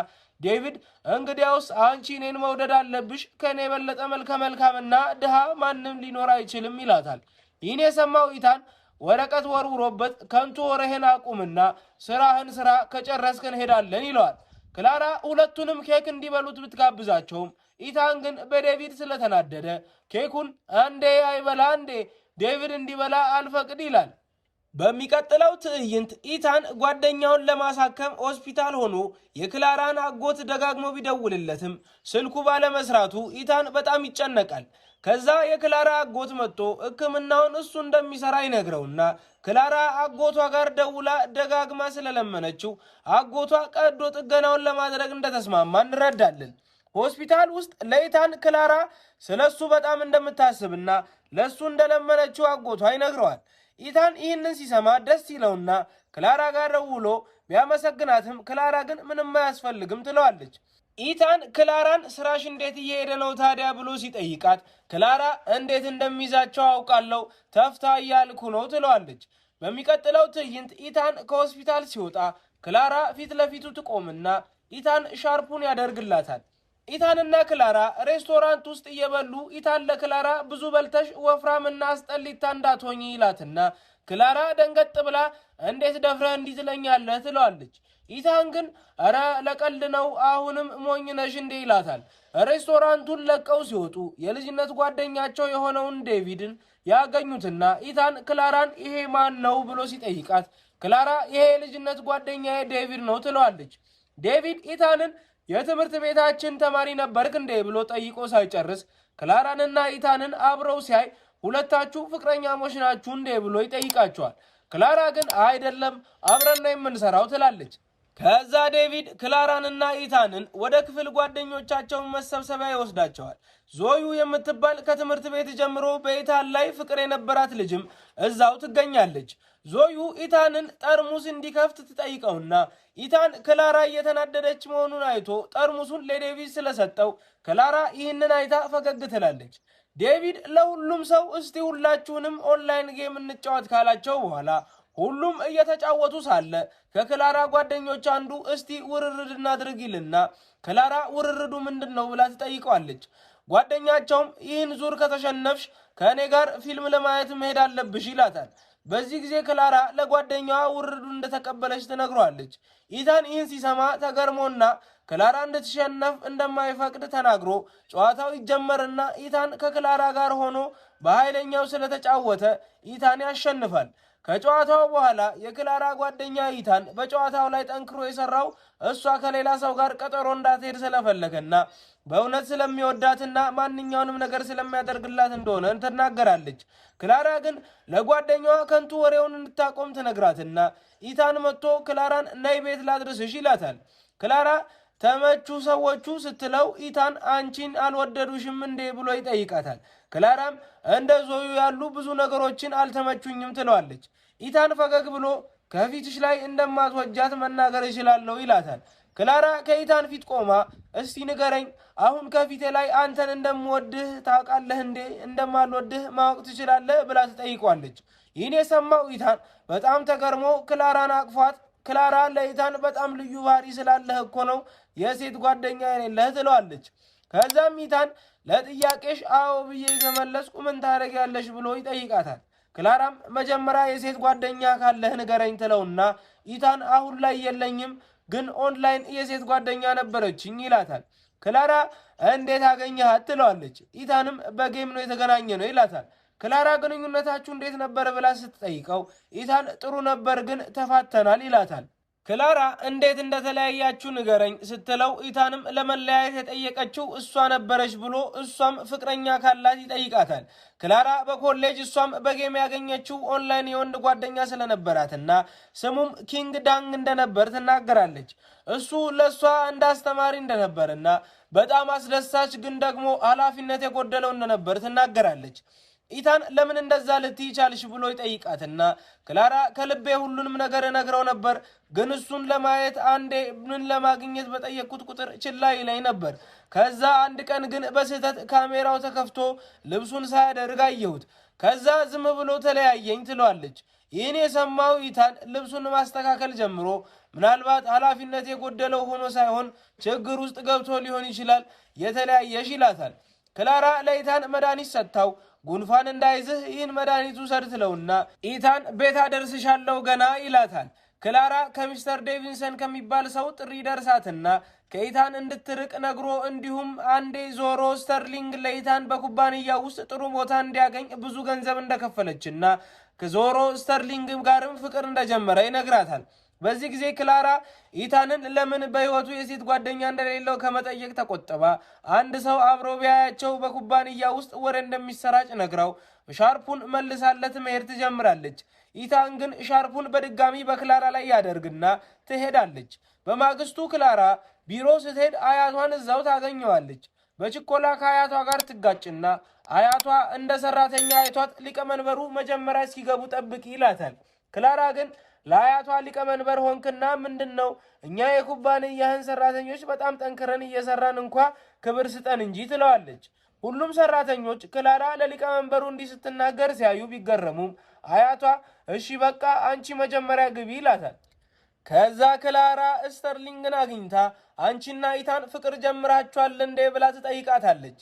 ዴቪድ እንግዲያውስ አንቺ እኔን መውደድ አለብሽ፣ ከኔ የበለጠ መልከ መልካምና ድሃ ማንም ሊኖር አይችልም ይላታል። ይህን የሰማው ኢታን ወረቀት ወርውሮበት ከንቱ ወሬህን አቁምና ስራህን ስራ፣ ከጨረስክ እንሄዳለን ይለዋል። ክላራ ሁለቱንም ኬክ እንዲበሉት ብትጋብዛቸውም ኢታን ግን በዴቪድ ስለተናደደ ኬኩን አንዴ አይበላ እንዴ ዴቪድ እንዲበላ አልፈቅድ ይላል። በሚቀጥለው ትዕይንት ኢታን ጓደኛውን ለማሳከም ሆስፒታል ሆኖ የክላራን አጎት ደጋግሞ ቢደውልለትም ስልኩ ባለመስራቱ ኢታን በጣም ይጨነቃል። ከዛ የክላራ አጎት መጥቶ ሕክምናውን እሱ እንደሚሰራ ይነግረውና ክላራ አጎቷ ጋር ደውላ ደጋግማ ስለለመነችው አጎቷ ቀዶ ጥገናውን ለማድረግ እንደተስማማ እንረዳለን። ሆስፒታል ውስጥ ለኢታን ክላራ ስለሱ በጣም እንደምታስብና ለሱ እንደለመነችው አጎቷ ይነግረዋል። ኢታን ይህንን ሲሰማ ደስ ይለውና ክላራ ጋር ደውሎ ቢያመሰግናትም ክላራ ግን ምንም አያስፈልግም ትለዋለች። ኢታን ክላራን ስራሽ እንዴት እየሄደ ነው ታዲያ ብሎ ሲጠይቃት ክላራ እንዴት እንደሚይዛቸው አውቃለሁ፣ ተፍታ እያልኩ ነው ትለዋለች። በሚቀጥለው ትዕይንት ኢታን ከሆስፒታል ሲወጣ ክላራ ፊት ለፊቱ ትቆምና ኢታን ሻርፑን ያደርግላታል። ኢታንና ክላራ ሬስቶራንት ውስጥ እየበሉ ኢታን ለክላራ ብዙ በልተሽ ወፍራምና አስጠሊታ እንዳትሆኚ ይላትና ክላራ ደንገጥ ብላ እንዴት ደፍረህ እንዲህ ትለኛለህ ትለዋለች። ኢታን ግን አረ ለቀልድ ነው አሁንም ሞኝ ነሽ እንዴ ይላታል። ሬስቶራንቱን ለቀው ሲወጡ የልጅነት ጓደኛቸው የሆነውን ዴቪድን ያገኙትና ኢታን ክላራን ይሄ ማን ነው ብሎ ሲጠይቃት ክላራ ይሄ የልጅነት ጓደኛዬ ዴቪድ ነው ትለዋለች። ዴቪድ ኢታንን የትምህርት ቤታችን ተማሪ ነበርክ እንዴ ብሎ ጠይቆ ሳይጨርስ ክላራንና ኢታንን አብረው ሲያይ ሁለታችሁ ፍቅረኛሞች ናችሁ እንዴ ብሎ ይጠይቃቸዋል። ክላራ ግን አይደለም አብረን ነው የምንሰራው ትላለች። ከዛ ዴቪድ ክላራንና ኢታንን ወደ ክፍል ጓደኞቻቸው መሰብሰቢያ ይወስዳቸዋል። ዞዩ የምትባል ከትምህርት ቤት ጀምሮ በኢታን ላይ ፍቅር የነበራት ልጅም እዛው ትገኛለች። ዞዩ ኢታንን ጠርሙስ እንዲከፍት ትጠይቀውና ኢታን ክላራ እየተናደደች መሆኑን አይቶ ጠርሙሱን ለዴቪድ ስለሰጠው ክላራ ይህንን አይታ ፈገግ ትላለች። ዴቪድ ለሁሉም ሰው እስቲ ሁላችሁንም ኦንላይን ጌም እንጫወት ካላቸው በኋላ ሁሉም እየተጫወቱ ሳለ ከክላራ ጓደኞች አንዱ እስቲ ውርርድ እናድርግልና ክላራ ውርርዱ ምንድነው ብላ ትጠይቀዋለች። ጓደኛቸውም ይህን ዙር ከተሸነፍሽ ከእኔ ጋር ፊልም ለማየት መሄድ አለብሽ ይላታል። በዚህ ጊዜ ክላራ ለጓደኛዋ ውርርዱን እንደተቀበለች ትነግሯለች። ኢታን ይህን ሲሰማ ተገርሞና ክላራ እንድትሸነፍ እንደማይፈቅድ ተናግሮ ጨዋታው ይጀመርና ኢታን ከክላራ ጋር ሆኖ በኃይለኛው ስለተጫወተ ኢታን ያሸንፋል። ከጨዋታው በኋላ የክላራ ጓደኛ ኢታን በጨዋታው ላይ ጠንክሮ የሰራው እሷ ከሌላ ሰው ጋር ቀጠሮ እንዳትሄድ ስለፈለገና በእውነት ስለሚወዳትና ማንኛውንም ነገር ስለሚያደርግላት እንደሆነ ትናገራለች። ክላራ ግን ለጓደኛዋ ከንቱ ወሬውን እንድታቆም ትነግራትና ኢታን መጥቶ ክላራን ነይ ቤት ላድርስሽ ይላታል። ክላራ ተመቹ ሰዎቹ ስትለው ኢታን አንቺን አልወደዱሽም እንዴ ብሎ ይጠይቃታል። ክላራም እንደ ዞዩ ያሉ ብዙ ነገሮችን አልተመቹኝም ትለዋለች። ኢታን ፈገግ ብሎ ከፊትሽ ላይ እንደማትወጃት መናገር ይችላለሁ ይላታል። ክላራ ከኢታን ፊት ቆማ እስቲ ንገረኝ፣ አሁን ከፊቴ ላይ አንተን እንደምወድህ ታውቃለህ እንዴ? እንደማልወድህ ማወቅ ትችላለህ ብላ ትጠይቋለች። ይህን የሰማው ኢታን በጣም ተገርሞ ክላራን አቅፏት ክላራ ለኢታን በጣም ልዩ ባህሪ ስላለህ እኮ ነው የሴት ጓደኛ የሌለህ ትለዋለች። ከዛም ኢታን ለጥያቄሽ አዎ ብዬ ከመለስኩ ምን ታደርጊያለሽ ብሎ ይጠይቃታል። ክላራም መጀመሪያ የሴት ጓደኛ ካለህ ንገረኝ ትለውና ኢታን አሁን ላይ የለኝም፣ ግን ኦንላይን የሴት ጓደኛ ነበረችኝ ይላታል። ክላራ እንዴት አገኘሃት ትለዋለች። ኢታንም በጌም ነው የተገናኘ ነው ይላታል። ክላራ ግንኙነታችሁ እንዴት ነበር ብላ ስትጠይቀው ኢታን ጥሩ ነበር ግን ተፋተናል ይላታል። ክላራ እንዴት እንደተለያያችሁ ንገረኝ ስትለው ኢታንም ለመለያየት የጠየቀችው እሷ ነበረች ብሎ እሷም ፍቅረኛ ካላት ይጠይቃታል። ክላራ በኮሌጅ እሷም በጌም ያገኘችው ኦንላይን የወንድ ጓደኛ ስለነበራትና ስሙም ኪንግ ዳንግ እንደነበር ትናገራለች። እሱ ለእሷ እንዳስተማሪ እንደነበርና በጣም አስደሳች ግን ደግሞ ኃላፊነት የጎደለው እንደነበር ትናገራለች። ኢታን ለምን እንደዛ ልትይ ቻልሽ ብሎ ይጠይቃትና ክላራ ከልቤ ሁሉንም ነገር እነግረው ነበር፣ ግን እሱን ለማየት አንዴ ምን ለማግኘት በጠየቅኩት ቁጥር ችላ ይለኝ ነበር። ከዛ አንድ ቀን ግን በስህተት ካሜራው ተከፍቶ ልብሱን ሳያደርግ አየሁት። ከዛ ዝም ብሎ ተለያየኝ ትለዋለች። ይህን የሰማው ኢታን ልብሱን ማስተካከል ጀምሮ ምናልባት ኃላፊነት የጎደለው ሆኖ ሳይሆን ችግር ውስጥ ገብቶ ሊሆን ይችላል የተለያየሽ ይላታል። ክላራ ለኢታን መድኃኒት ሰጥታው ጉንፋን እንዳይዝህ ይህን መድኃኒቱ ሰድትለውና ኢታን ቤት አደርስሻለሁ ገና ይላታል። ክላራ ከሚስተር ዴቪንሰን ከሚባል ሰው ጥሪ ደርሳትና ከኢታን እንድትርቅ ነግሮ እንዲሁም አንዴ ዞሮ ስተርሊንግ ለኢታን በኩባንያ ውስጥ ጥሩ ቦታ እንዲያገኝ ብዙ ገንዘብ እንደከፈለችና ከዞሮ ስተርሊንግ ጋርም ፍቅር እንደጀመረ ይነግራታል። በዚህ ጊዜ ክላራ ኢታንን ለምን በህይወቱ የሴት ጓደኛ እንደሌለው ከመጠየቅ ተቆጥባ አንድ ሰው አብሮ ቢያያቸው በኩባንያ ውስጥ ወሬ እንደሚሰራጭ ነግራው ሻርፑን መልሳለት መሄድ ትጀምራለች። ኢታን ግን ሻርፑን በድጋሚ በክላራ ላይ ያደርግና ትሄዳለች። በማግስቱ ክላራ ቢሮ ስትሄድ አያቷን እዛው ታገኘዋለች። በችኮላ ከአያቷ ጋር ትጋጭና አያቷ እንደ ሰራተኛ አይቷት ሊቀመንበሩ መጀመሪያ እስኪገቡ ጠብቂ ይላታል። ክላራ ግን ለአያቷ ሊቀመንበር ሆንክና ምንድነው? እኛ የኩባንያህን ሰራተኞች በጣም ጠንክረን እየሰራን እንኳ ክብር ስጠን እንጂ ትለዋለች። ሁሉም ሰራተኞች ክላራ ለሊቀመንበሩ እንዲህ ስትናገር ሲያዩ ቢገረሙም አያቷ እሺ በቃ አንቺ መጀመሪያ ግቢ ይላታል። ከዛ ክላራ ስተርሊንግን አግኝታ አንቺና ኢታን ፍቅር ጀምራችኋል እንዴ ብላ ትጠይቃታለች።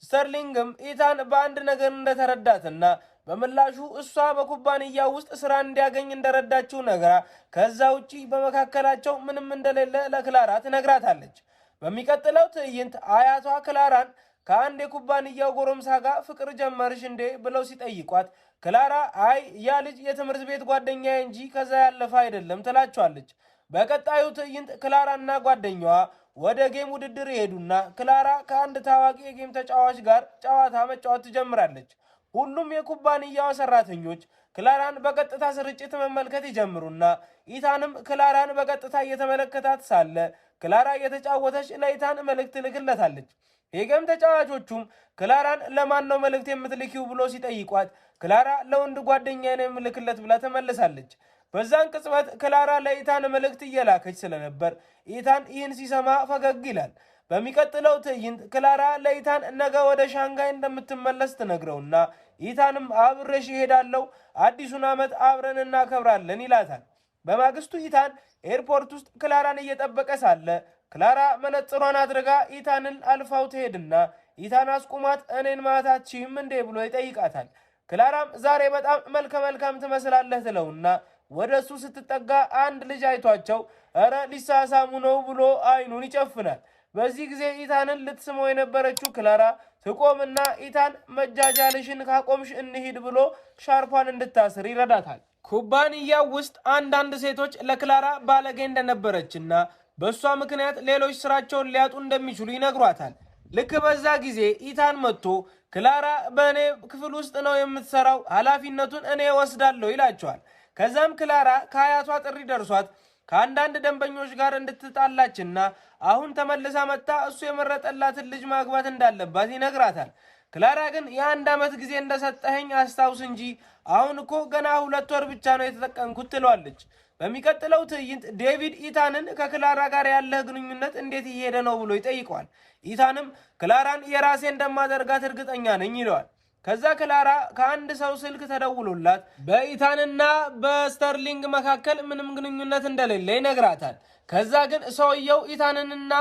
ስተርሊንግም ኢታን በአንድ ነገር እንደተረዳትና በምላሹ እሷ በኩባንያው ውስጥ ስራ እንዲያገኝ እንደረዳችው ነግራ ከዛ ውጪ በመካከላቸው ምንም እንደሌለ ለክላራ ትነግራታለች። በሚቀጥለው ትዕይንት አያቷ ክላራን ከአንድ የኩባንያው ጎረምሳ ጋር ፍቅር ጀመርሽ እንዴ ብለው ሲጠይቋት ክላራ አይ ያ ልጅ የትምህርት ቤት ጓደኛዬ እንጂ ከዛ ያለፈ አይደለም ትላቸዋለች። በቀጣዩ ትዕይንት ክላራና ጓደኛዋ ወደ ጌም ውድድር ይሄዱና ክላራ ከአንድ ታዋቂ የጌም ተጫዋች ጋር ጨዋታ መጫወት ትጀምራለች። ሁሉም የኩባንያው ሰራተኞች ክላራን በቀጥታ ስርጭት መመልከት ይጀምሩና ኢታንም ክላራን በቀጥታ እየተመለከታት ሳለ ክላራ እየተጫወተች ለኢታን መልእክት ልክለታለች። የጌም ተጫዋቾቹም ክላራን ለማን ነው መልእክት የምትልኪው ብሎ ሲጠይቋት ክላራ ለወንድ ጓደኛዬ ነው የምልክለት ብላ ተመልሳለች። በዛን ቅጽበት ክላራ ለኢታን መልእክት እየላከች ስለነበር ኢታን ይህን ሲሰማ ፈገግ ይላል። በሚቀጥለው ትዕይንት ክላራ ለኢታን ነገ ወደ ሻንጋይ እንደምትመለስ ትነግረውና ኢታንም አብሬሽ ይሄዳለው አዲሱን ዓመት አብረን እናከብራለን ይላታል። በማግስቱ ኢታን ኤርፖርት ውስጥ ክላራን እየጠበቀ ሳለ ክላራ መነጽሯን አድርጋ ኢታንን አልፋው ትሄድና ኢታን አስቁማት እኔን ማታችም እንዴ ብሎ ይጠይቃታል። ክላራም ዛሬ በጣም መልከ መልካም ትመስላለህ ትለውና ወደ እሱ ስትጠጋ አንድ ልጅ አይቷቸው እረ ሊሳሳሙ ነው ብሎ አይኑን ይጨፍናል። በዚህ ጊዜ ኢታንን ልትስመው የነበረችው ክላራ ትቆምና ኢታን መጃጃልሽን ካቆምሽ እንሂድ ብሎ ሻርፓን እንድታስር ይረዳታል። ኩባንያው ውስጥ አንዳንድ ሴቶች ለክላራ ባለጌ እንደነበረችና በእሷ ምክንያት ሌሎች ስራቸውን ሊያጡ እንደሚችሉ ይነግሯታል። ልክ በዛ ጊዜ ኢታን መጥቶ ክላራ በእኔ ክፍል ውስጥ ነው የምትሰራው፣ ኃላፊነቱን እኔ ወስዳለሁ ይላቸዋል። ከዛም ክላራ ከአያቷ ጥሪ ደርሷት ከአንዳንድ ደንበኞች ጋር እንድትጣላችና አሁን ተመልሳ መጣ እሱ የመረጠላትን ልጅ ማግባት እንዳለባት ይነግራታል። ክላራ ግን የ1 ዓመት ጊዜ እንደሰጠኸኝ አስታውስ እንጂ አሁን እኮ ገና 2 ወር ብቻ ነው የተጠቀምኩት ትለዋለች። በሚቀጥለው ትዕይንት ዴቪድ ኢታንን ከክላራ ጋር ያለህ ግንኙነት እንዴት እየሄደ ነው ብሎ ይጠይቀዋል። ኢታንም ክላራን የራሴ እንደማደርጋት እርግጠኛ ነኝ ይለዋል። ከዛ ክላራ ከአንድ ሰው ስልክ ተደውሎላት በኢታንና በስተርሊንግ መካከል ምንም ግንኙነት እንደሌለ ይነግራታል። ከዛ ግን ሰውየው ኢታንንና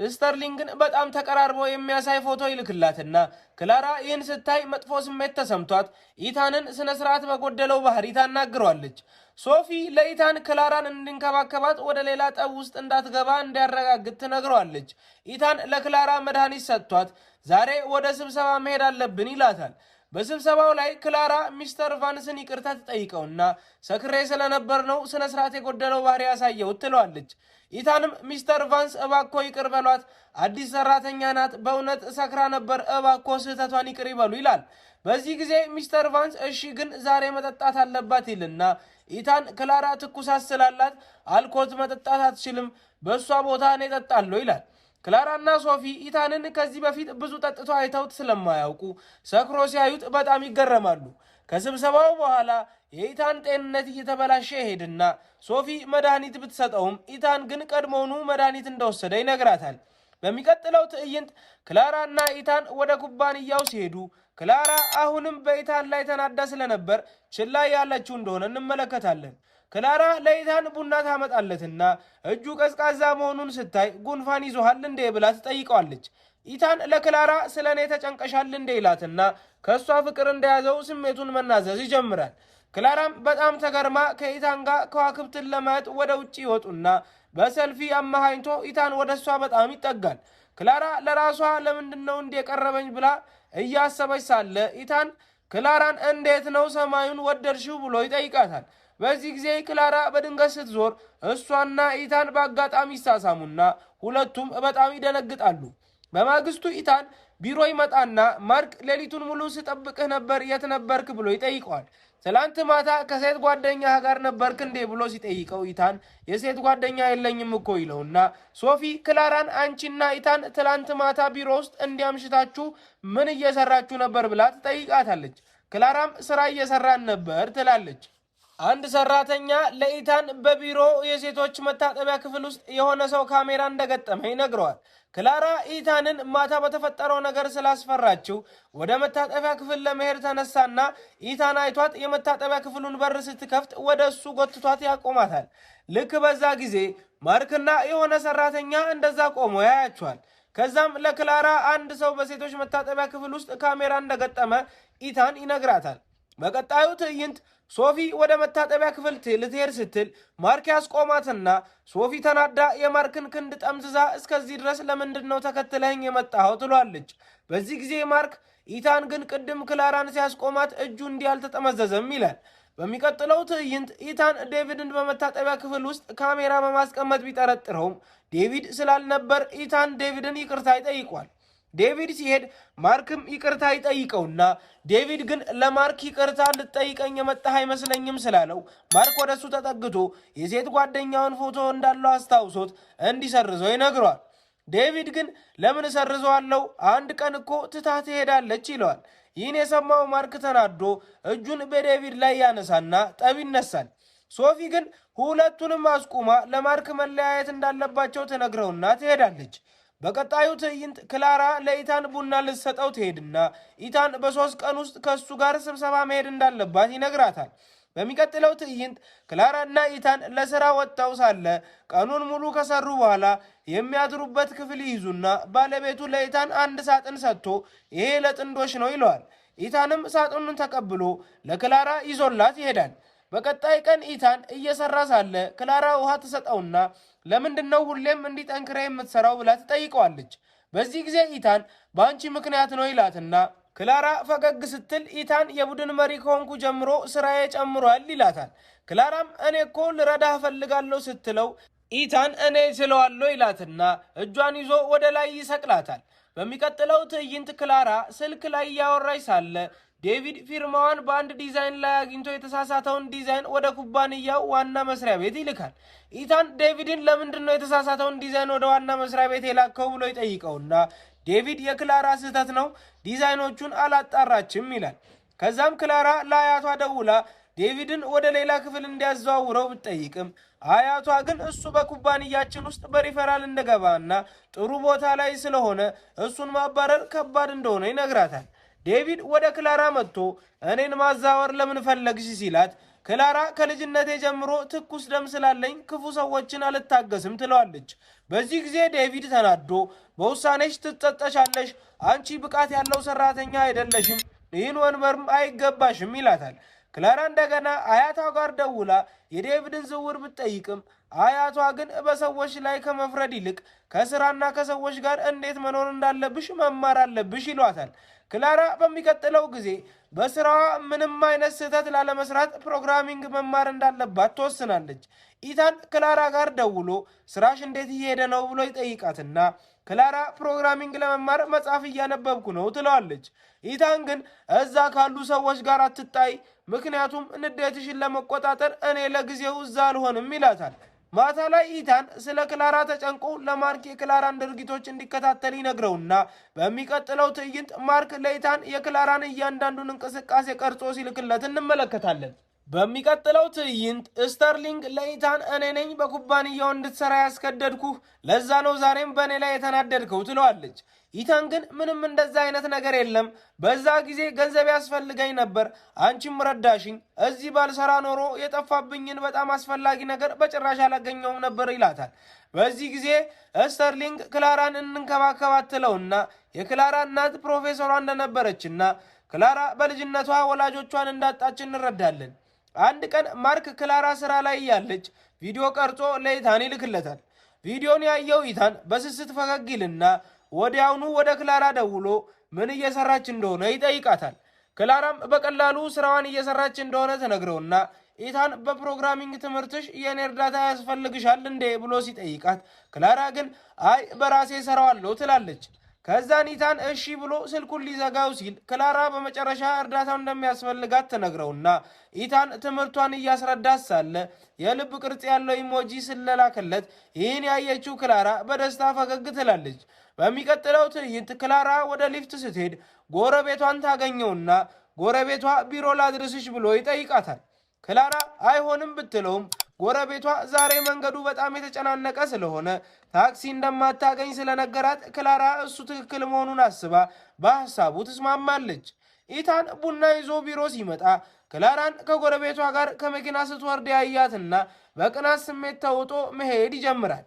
ስተርሊንግን በጣም ተቀራርበው የሚያሳይ ፎቶ ይልክላትና ክላራ ይህን ስታይ መጥፎ ስሜት ተሰምቷት ኢታንን ስነ ስርዓት በጎደለው ባህሪ ታናግረዋለች። ሶፊ ለኢታን ክላራን እንዲንከባከባት ወደ ሌላ ጠብ ውስጥ እንዳትገባ እንዲያረጋግጥ ትነግረዋለች። ኢታን ለክላራ መድኃኒት ሰጥቷት ዛሬ ወደ ስብሰባ መሄድ አለብን ይላታል። በስብሰባው ላይ ክላራ ሚስተር ቫንስን ይቅርታ ትጠይቀውና ሰክሬ ስለነበር ነው ስነ ስርዓት የጎደለው ባህሪ ያሳየው ትለዋለች። ኢታንም ሚስተር ቫንስ እባኮ ይቅር በሏት፣ አዲስ ሰራተኛ ናት፣ በእውነት ሰክራ ነበር፣ እባኮ ስህተቷን ይቅር ይበሉ ይላል። በዚህ ጊዜ ሚስተር ቫንስ እሺ ግን ዛሬ መጠጣት አለባት ይልና ኢታን ክላራ ትኩሳት ስላላት አልኮል መጠጣት አትችልም፣ በእሷ ቦታ እኔ እጠጣለሁ ይላል። ክላራና ሶፊ ኢታንን ከዚህ በፊት ብዙ ጠጥቶ አይተውት ስለማያውቁ ሰክሮ ሲያዩት በጣም ይገረማሉ። ከስብሰባው በኋላ የኢታን ጤንነት እየተበላሸ ይሄድና ሶፊ መድኃኒት ብትሰጠውም ኢታን ግን ቀድሞውኑ መድኃኒት እንደወሰደ ይነግራታል። በሚቀጥለው ትዕይንት ክላራና ኢታን ወደ ኩባንያው ሲሄዱ ክላራ አሁንም በኢታን ላይ ተናዳ ስለነበር ችላ ያለችው እንደሆነ እንመለከታለን። ክላራ ለኢታን ቡና ታመጣለትና እጁ ቀዝቃዛ መሆኑን ስታይ ጉንፋን ይዞሃል እንዴ ብላ ትጠይቀዋለች። ኢታን ለክላራ ስለኔ ተጨንቀሻል እንዴ ይላትና ከሷ ፍቅር እንደያዘው ስሜቱን መናዘዝ ይጀምራል። ክላራም በጣም ተገርማ ከኢታን ጋር ከዋክብትን ለማየት ወደ ውጪ ይወጡና በሰልፊ አማሃኝቶ ኢታን ወደሷ በጣም ይጠጋል። ክላራ ለራሷ ለምንድነው እንዴ ቀረበኝ ብላ እያሰበች ሳለ ኢታን ክላራን እንዴት ነው ሰማዩን ወደድሽው ብሎ ይጠይቃታል። በዚህ ጊዜ ክላራ በድንገት ስትዞር እሷና ኢታን በአጋጣሚ ይሳሳሙና ሁለቱም በጣም ይደነግጣሉ። በማግስቱ ኢታን ቢሮ ይመጣና ማርክ ሌሊቱን ሙሉ ስጠብቅህ ነበር የት ነበርክ ብሎ ይጠይቀዋል። ትላንት ማታ ከሴት ጓደኛ ጋር ነበርክ እንዴ ብሎ ሲጠይቀው ኢታን የሴት ጓደኛ የለኝም እኮ ይለውና ሶፊ ክላራን አንቺና ኢታን ትላንት ማታ ቢሮ ውስጥ እንዲያምሽታችሁ ምን እየሰራችሁ ነበር ብላ ትጠይቃታለች። ክላራም ስራ እየሰራን ነበር ትላለች። አንድ ሰራተኛ ለኢታን በቢሮ የሴቶች መታጠቢያ ክፍል ውስጥ የሆነ ሰው ካሜራ እንደገጠመ ይነግረዋል። ክላራ ኢታንን ማታ በተፈጠረው ነገር ስላስፈራችው ወደ መታጠቢያ ክፍል ለመሄድ ተነሳና ኢታን አይቷት የመታጠቢያ ክፍሉን በር ስትከፍት ወደ እሱ ጎትቷት ያቆማታል። ልክ በዛ ጊዜ ማርክና የሆነ ሰራተኛ እንደዛ ቆሞ ያያቸዋል። ከዛም ለክላራ አንድ ሰው በሴቶች መታጠቢያ ክፍል ውስጥ ካሜራ እንደገጠመ ኢታን ይነግራታል። በቀጣዩ ትዕይንት ሶፊ ወደ መታጠቢያ ክፍል ልትሄድ ስትል ማርክ ያስቆማትና ሶፊ ተናዳ የማርክን ክንድ ጠምዝዛ እስከዚህ ድረስ ለምንድን ነው ተከትለኝ የመጣኸው ትሏለች። በዚህ ጊዜ ማርክ ኢታን ግን ቅድም ክላራን ሲያስቆማት እጁ እንዲህ አልተጠመዘዘም ይላል። በሚቀጥለው ትዕይንት ኢታን ዴቪድን በመታጠቢያ ክፍል ውስጥ ካሜራ በማስቀመጥ ቢጠረጥረውም ዴቪድ ስላልነበር ኢታን ዴቪድን ይቅርታ ይጠይቋል። ዴቪድ ሲሄድ ማርክም ይቅርታ ይጠይቀውና ዴቪድ ግን ለማርክ ይቅርታ ልትጠይቀኝ የመጣህ አይመስለኝም ስላለው ማርክ ወደሱ ተጠግቶ የሴት ጓደኛውን ፎቶ እንዳለው አስታውሶት እንዲሰርዘው ይነግረዋል። ዴቪድ ግን ለምን እሰርዘዋለሁ? አንድ ቀን እኮ ትታ ትሄዳለች ይለዋል። ይህን የሰማው ማርክ ተናዶ እጁን በዴቪድ ላይ ያነሳና ጠብ ይነሳል። ሶፊ ግን ሁለቱንም አስቁማ ለማርክ መለያየት እንዳለባቸው ትነግረውና ትሄዳለች። በቀጣዩ ትዕይንት ክላራ ለኢታን ቡና ልትሰጠው ትሄድና ኢታን በ3 ቀን ውስጥ ከሱ ጋር ስብሰባ መሄድ እንዳለባት ይነግራታል። በሚቀጥለው ትዕይንት ክላራና ኢታን ለሥራ ወጥተው ሳለ ቀኑን ሙሉ ከሰሩ በኋላ የሚያድሩበት ክፍል ይይዙና ባለቤቱ ለኢታን አንድ ሳጥን ሰጥቶ ይሄ ለጥንዶች ነው ይለዋል። ኢታንም ሳጥኑን ተቀብሎ ለክላራ ይዞላት ይሄዳል። በቀጣይ ቀን ኢታን እየሰራ ሳለ ክላራ ውሃ ትሰጠውና ለምንድነው ሁሌም እንዲጠንክረ የምትሰራው ብላ ትጠይቀዋለች። በዚህ ጊዜ ኢታን በአንቺ ምክንያት ነው ይላትና ክላራ ፈገግ ስትል ኢታን የቡድን መሪ ከሆንኩ ጀምሮ ስራዬ ጨምሯል ይላታል። ክላራም እኔ እኮ ልረዳህ ፈልጋለሁ ስትለው ኢታን እኔ ስለዋለሁ ይላትና እጇን ይዞ ወደ ላይ ይሰቅላታል። በሚቀጥለው ትዕይንት ክላራ ስልክ ላይ እያወራች ሳለ ዴቪድ ፊርማዋን በአንድ ዲዛይን ላይ አግኝቶ የተሳሳተውን ዲዛይን ወደ ኩባንያው ዋና መስሪያ ቤት ይልካል። ኢታን ዴቪድን ለምንድነው የተሳሳተውን ዲዛይን ወደ ዋና መስሪያ ቤት የላከው ብሎ ይጠይቀውና ዴቪድ የክላራ ስህተት ነው፣ ዲዛይኖቹን አላጣራችም ይላል። ከዛም ክላራ ለአያቷ ደውላ ዴቪድን ወደ ሌላ ክፍል እንዲያዘዋውረው ብትጠይቅም አያቷ ግን እሱ በኩባንያችን ውስጥ በሪፈራል እንደገባና ጥሩ ቦታ ላይ ስለሆነ እሱን ማባረር ከባድ እንደሆነ ይነግራታል። ዴቪድ ወደ ክላራ መጥቶ እኔን ማዛወር ለምን ፈለግሽ ሲላት ክላራ ከልጅነቴ ጀምሮ ትኩስ ደም ስላለኝ ክፉ ሰዎችን አልታገስም ትለዋለች። በዚህ ጊዜ ዴቪድ ተናዶ በውሳኔሽ ትጸጸሻለሽ፣ አንቺ ብቃት ያለው ሰራተኛ አይደለሽም፣ ይህን ወንበርም አይገባሽም ይላታል። ክላራ እንደገና አያቷ ጋር ደውላ የዴቪድን ዝውውር ብትጠይቅም አያቷ ግን በሰዎች ላይ ከመፍረድ ይልቅ ከስራና ከሰዎች ጋር እንዴት መኖር እንዳለብሽ መማር አለብሽ ይሏታል። ክላራ በሚቀጥለው ጊዜ በስራዋ ምንም አይነት ስህተት ላለመስራት ፕሮግራሚንግ መማር እንዳለባት ትወስናለች። ኢታን ክላራ ጋር ደውሎ ስራሽ እንዴት እየሄደ ነው ብሎ ይጠይቃትና ክላራ ፕሮግራሚንግ ለመማር መጽሐፍ እያነበብኩ ነው ትለዋለች። ኢታን ግን እዛ ካሉ ሰዎች ጋር አትጣይ፣ ምክንያቱም ንዴትሽን ለመቆጣጠር እኔ ለጊዜው እዛ አልሆንም ይላታል። ማታ ላይ ኢታን ስለ ክላራ ተጨንቆ ለማርክ የክላራን ድርጊቶች እንዲከታተል ይነግረውና በሚቀጥለው ትዕይንት ማርክ ለኢታን የክላራን እያንዳንዱን እንቅስቃሴ ቀርጾ ሲልክለት እንመለከታለን። በሚቀጥለው ትዕይንት ስተርሊንግ ለኢታን እኔ ነኝ በኩባንያው እንድትሰራ ያስገደድኩህ፣ ለዛ ነው ዛሬም በእኔ ላይ የተናደድከው ትለዋለች። ኢታን ግን ምንም እንደዛ አይነት ነገር የለም፣ በዛ ጊዜ ገንዘብ ያስፈልገኝ ነበር፣ አንቺም ረዳሽኝ፣ እዚህ ባልሰራ ኖሮ የጠፋብኝን በጣም አስፈላጊ ነገር በጭራሽ አላገኘውም ነበር ይላታል። በዚህ ጊዜ ስተርሊንግ ክላራን እንንከባከባት ትለውና የክላራ እናት ፕሮፌሰሯ እንደነበረችና ክላራ በልጅነቷ ወላጆቿን እንዳጣች እንረዳለን። አንድ ቀን ማርክ ክላራ ስራ ላይ ያለች ቪዲዮ ቀርጾ ለኢታን ይልክለታል። ቪዲዮን ያየው ኢታን በስስት ፈገግ ይልና ወዲያውኑ ወደ ክላራ ደውሎ ምን እየሰራች እንደሆነ ይጠይቃታል። ክላራም በቀላሉ ስራዋን እየሰራች እንደሆነ ተነግረውና ኢታን በፕሮግራሚንግ ትምህርትሽ የኔ እርዳታ ያስፈልግሻል እንዴ ብሎ ሲጠይቃት ክላራ ግን አይ በራሴ ሰራዋለሁ ትላለች። ከዛን ኢታን እሺ ብሎ ስልኩን ሊዘጋው ሲል ክላራ በመጨረሻ እርዳታው እንደሚያስፈልጋት ተነግረውና ኢታን ትምህርቷን እያስረዳት ሳለ የልብ ቅርጽ ያለው ኢሞጂ ስለላከለት ይህን ያየችው ክላራ በደስታ ፈገግ ትላለች። በሚቀጥለው ትዕይንት ክላራ ወደ ሊፍት ስትሄድ ጎረቤቷን ታገኘውና ጎረቤቷ ቢሮ ላድርስሽ ብሎ ይጠይቃታል። ክላራ አይሆንም ብትለውም ጎረቤቷ ዛሬ መንገዱ በጣም የተጨናነቀ ስለሆነ ታክሲ እንደማታገኝ ስለነገራት ክላራ እሱ ትክክል መሆኑን አስባ በሐሳቡ ትስማማለች። ኢታን ቡና ይዞ ቢሮ ሲመጣ ክላራን ከጎረቤቷ ጋር ከመኪና ስትወርድ ያያትና በቅናት ስሜት ተውጦ መሄድ ይጀምራል።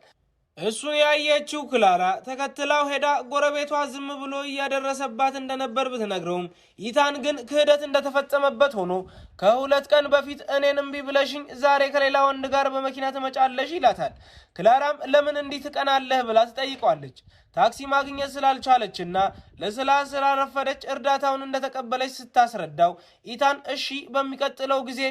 እሱን ያየችው ክላራ ተከትላው ሄዳ ጎረቤቷ ዝም ብሎ እያደረሰባት እንደነበር ብትነግረውም ኢታን ግን ክህደት እንደተፈጸመበት ሆኖ ከሁለት ቀን በፊት እኔን እምቢ ብለሽኝ ዛሬ ከሌላ ወንድ ጋር በመኪና ትመጫለሽ ይላታል። ክላራም ለምን እንዲህ ትቀናለህ ብላ ትጠይቀዋለች። ታክሲ ማግኘት ስላልቻለችና ስላረፈደች እርዳታውን እንደተቀበለች ስታስረዳው ኢታን እሺ በሚቀጥለው ጊዜ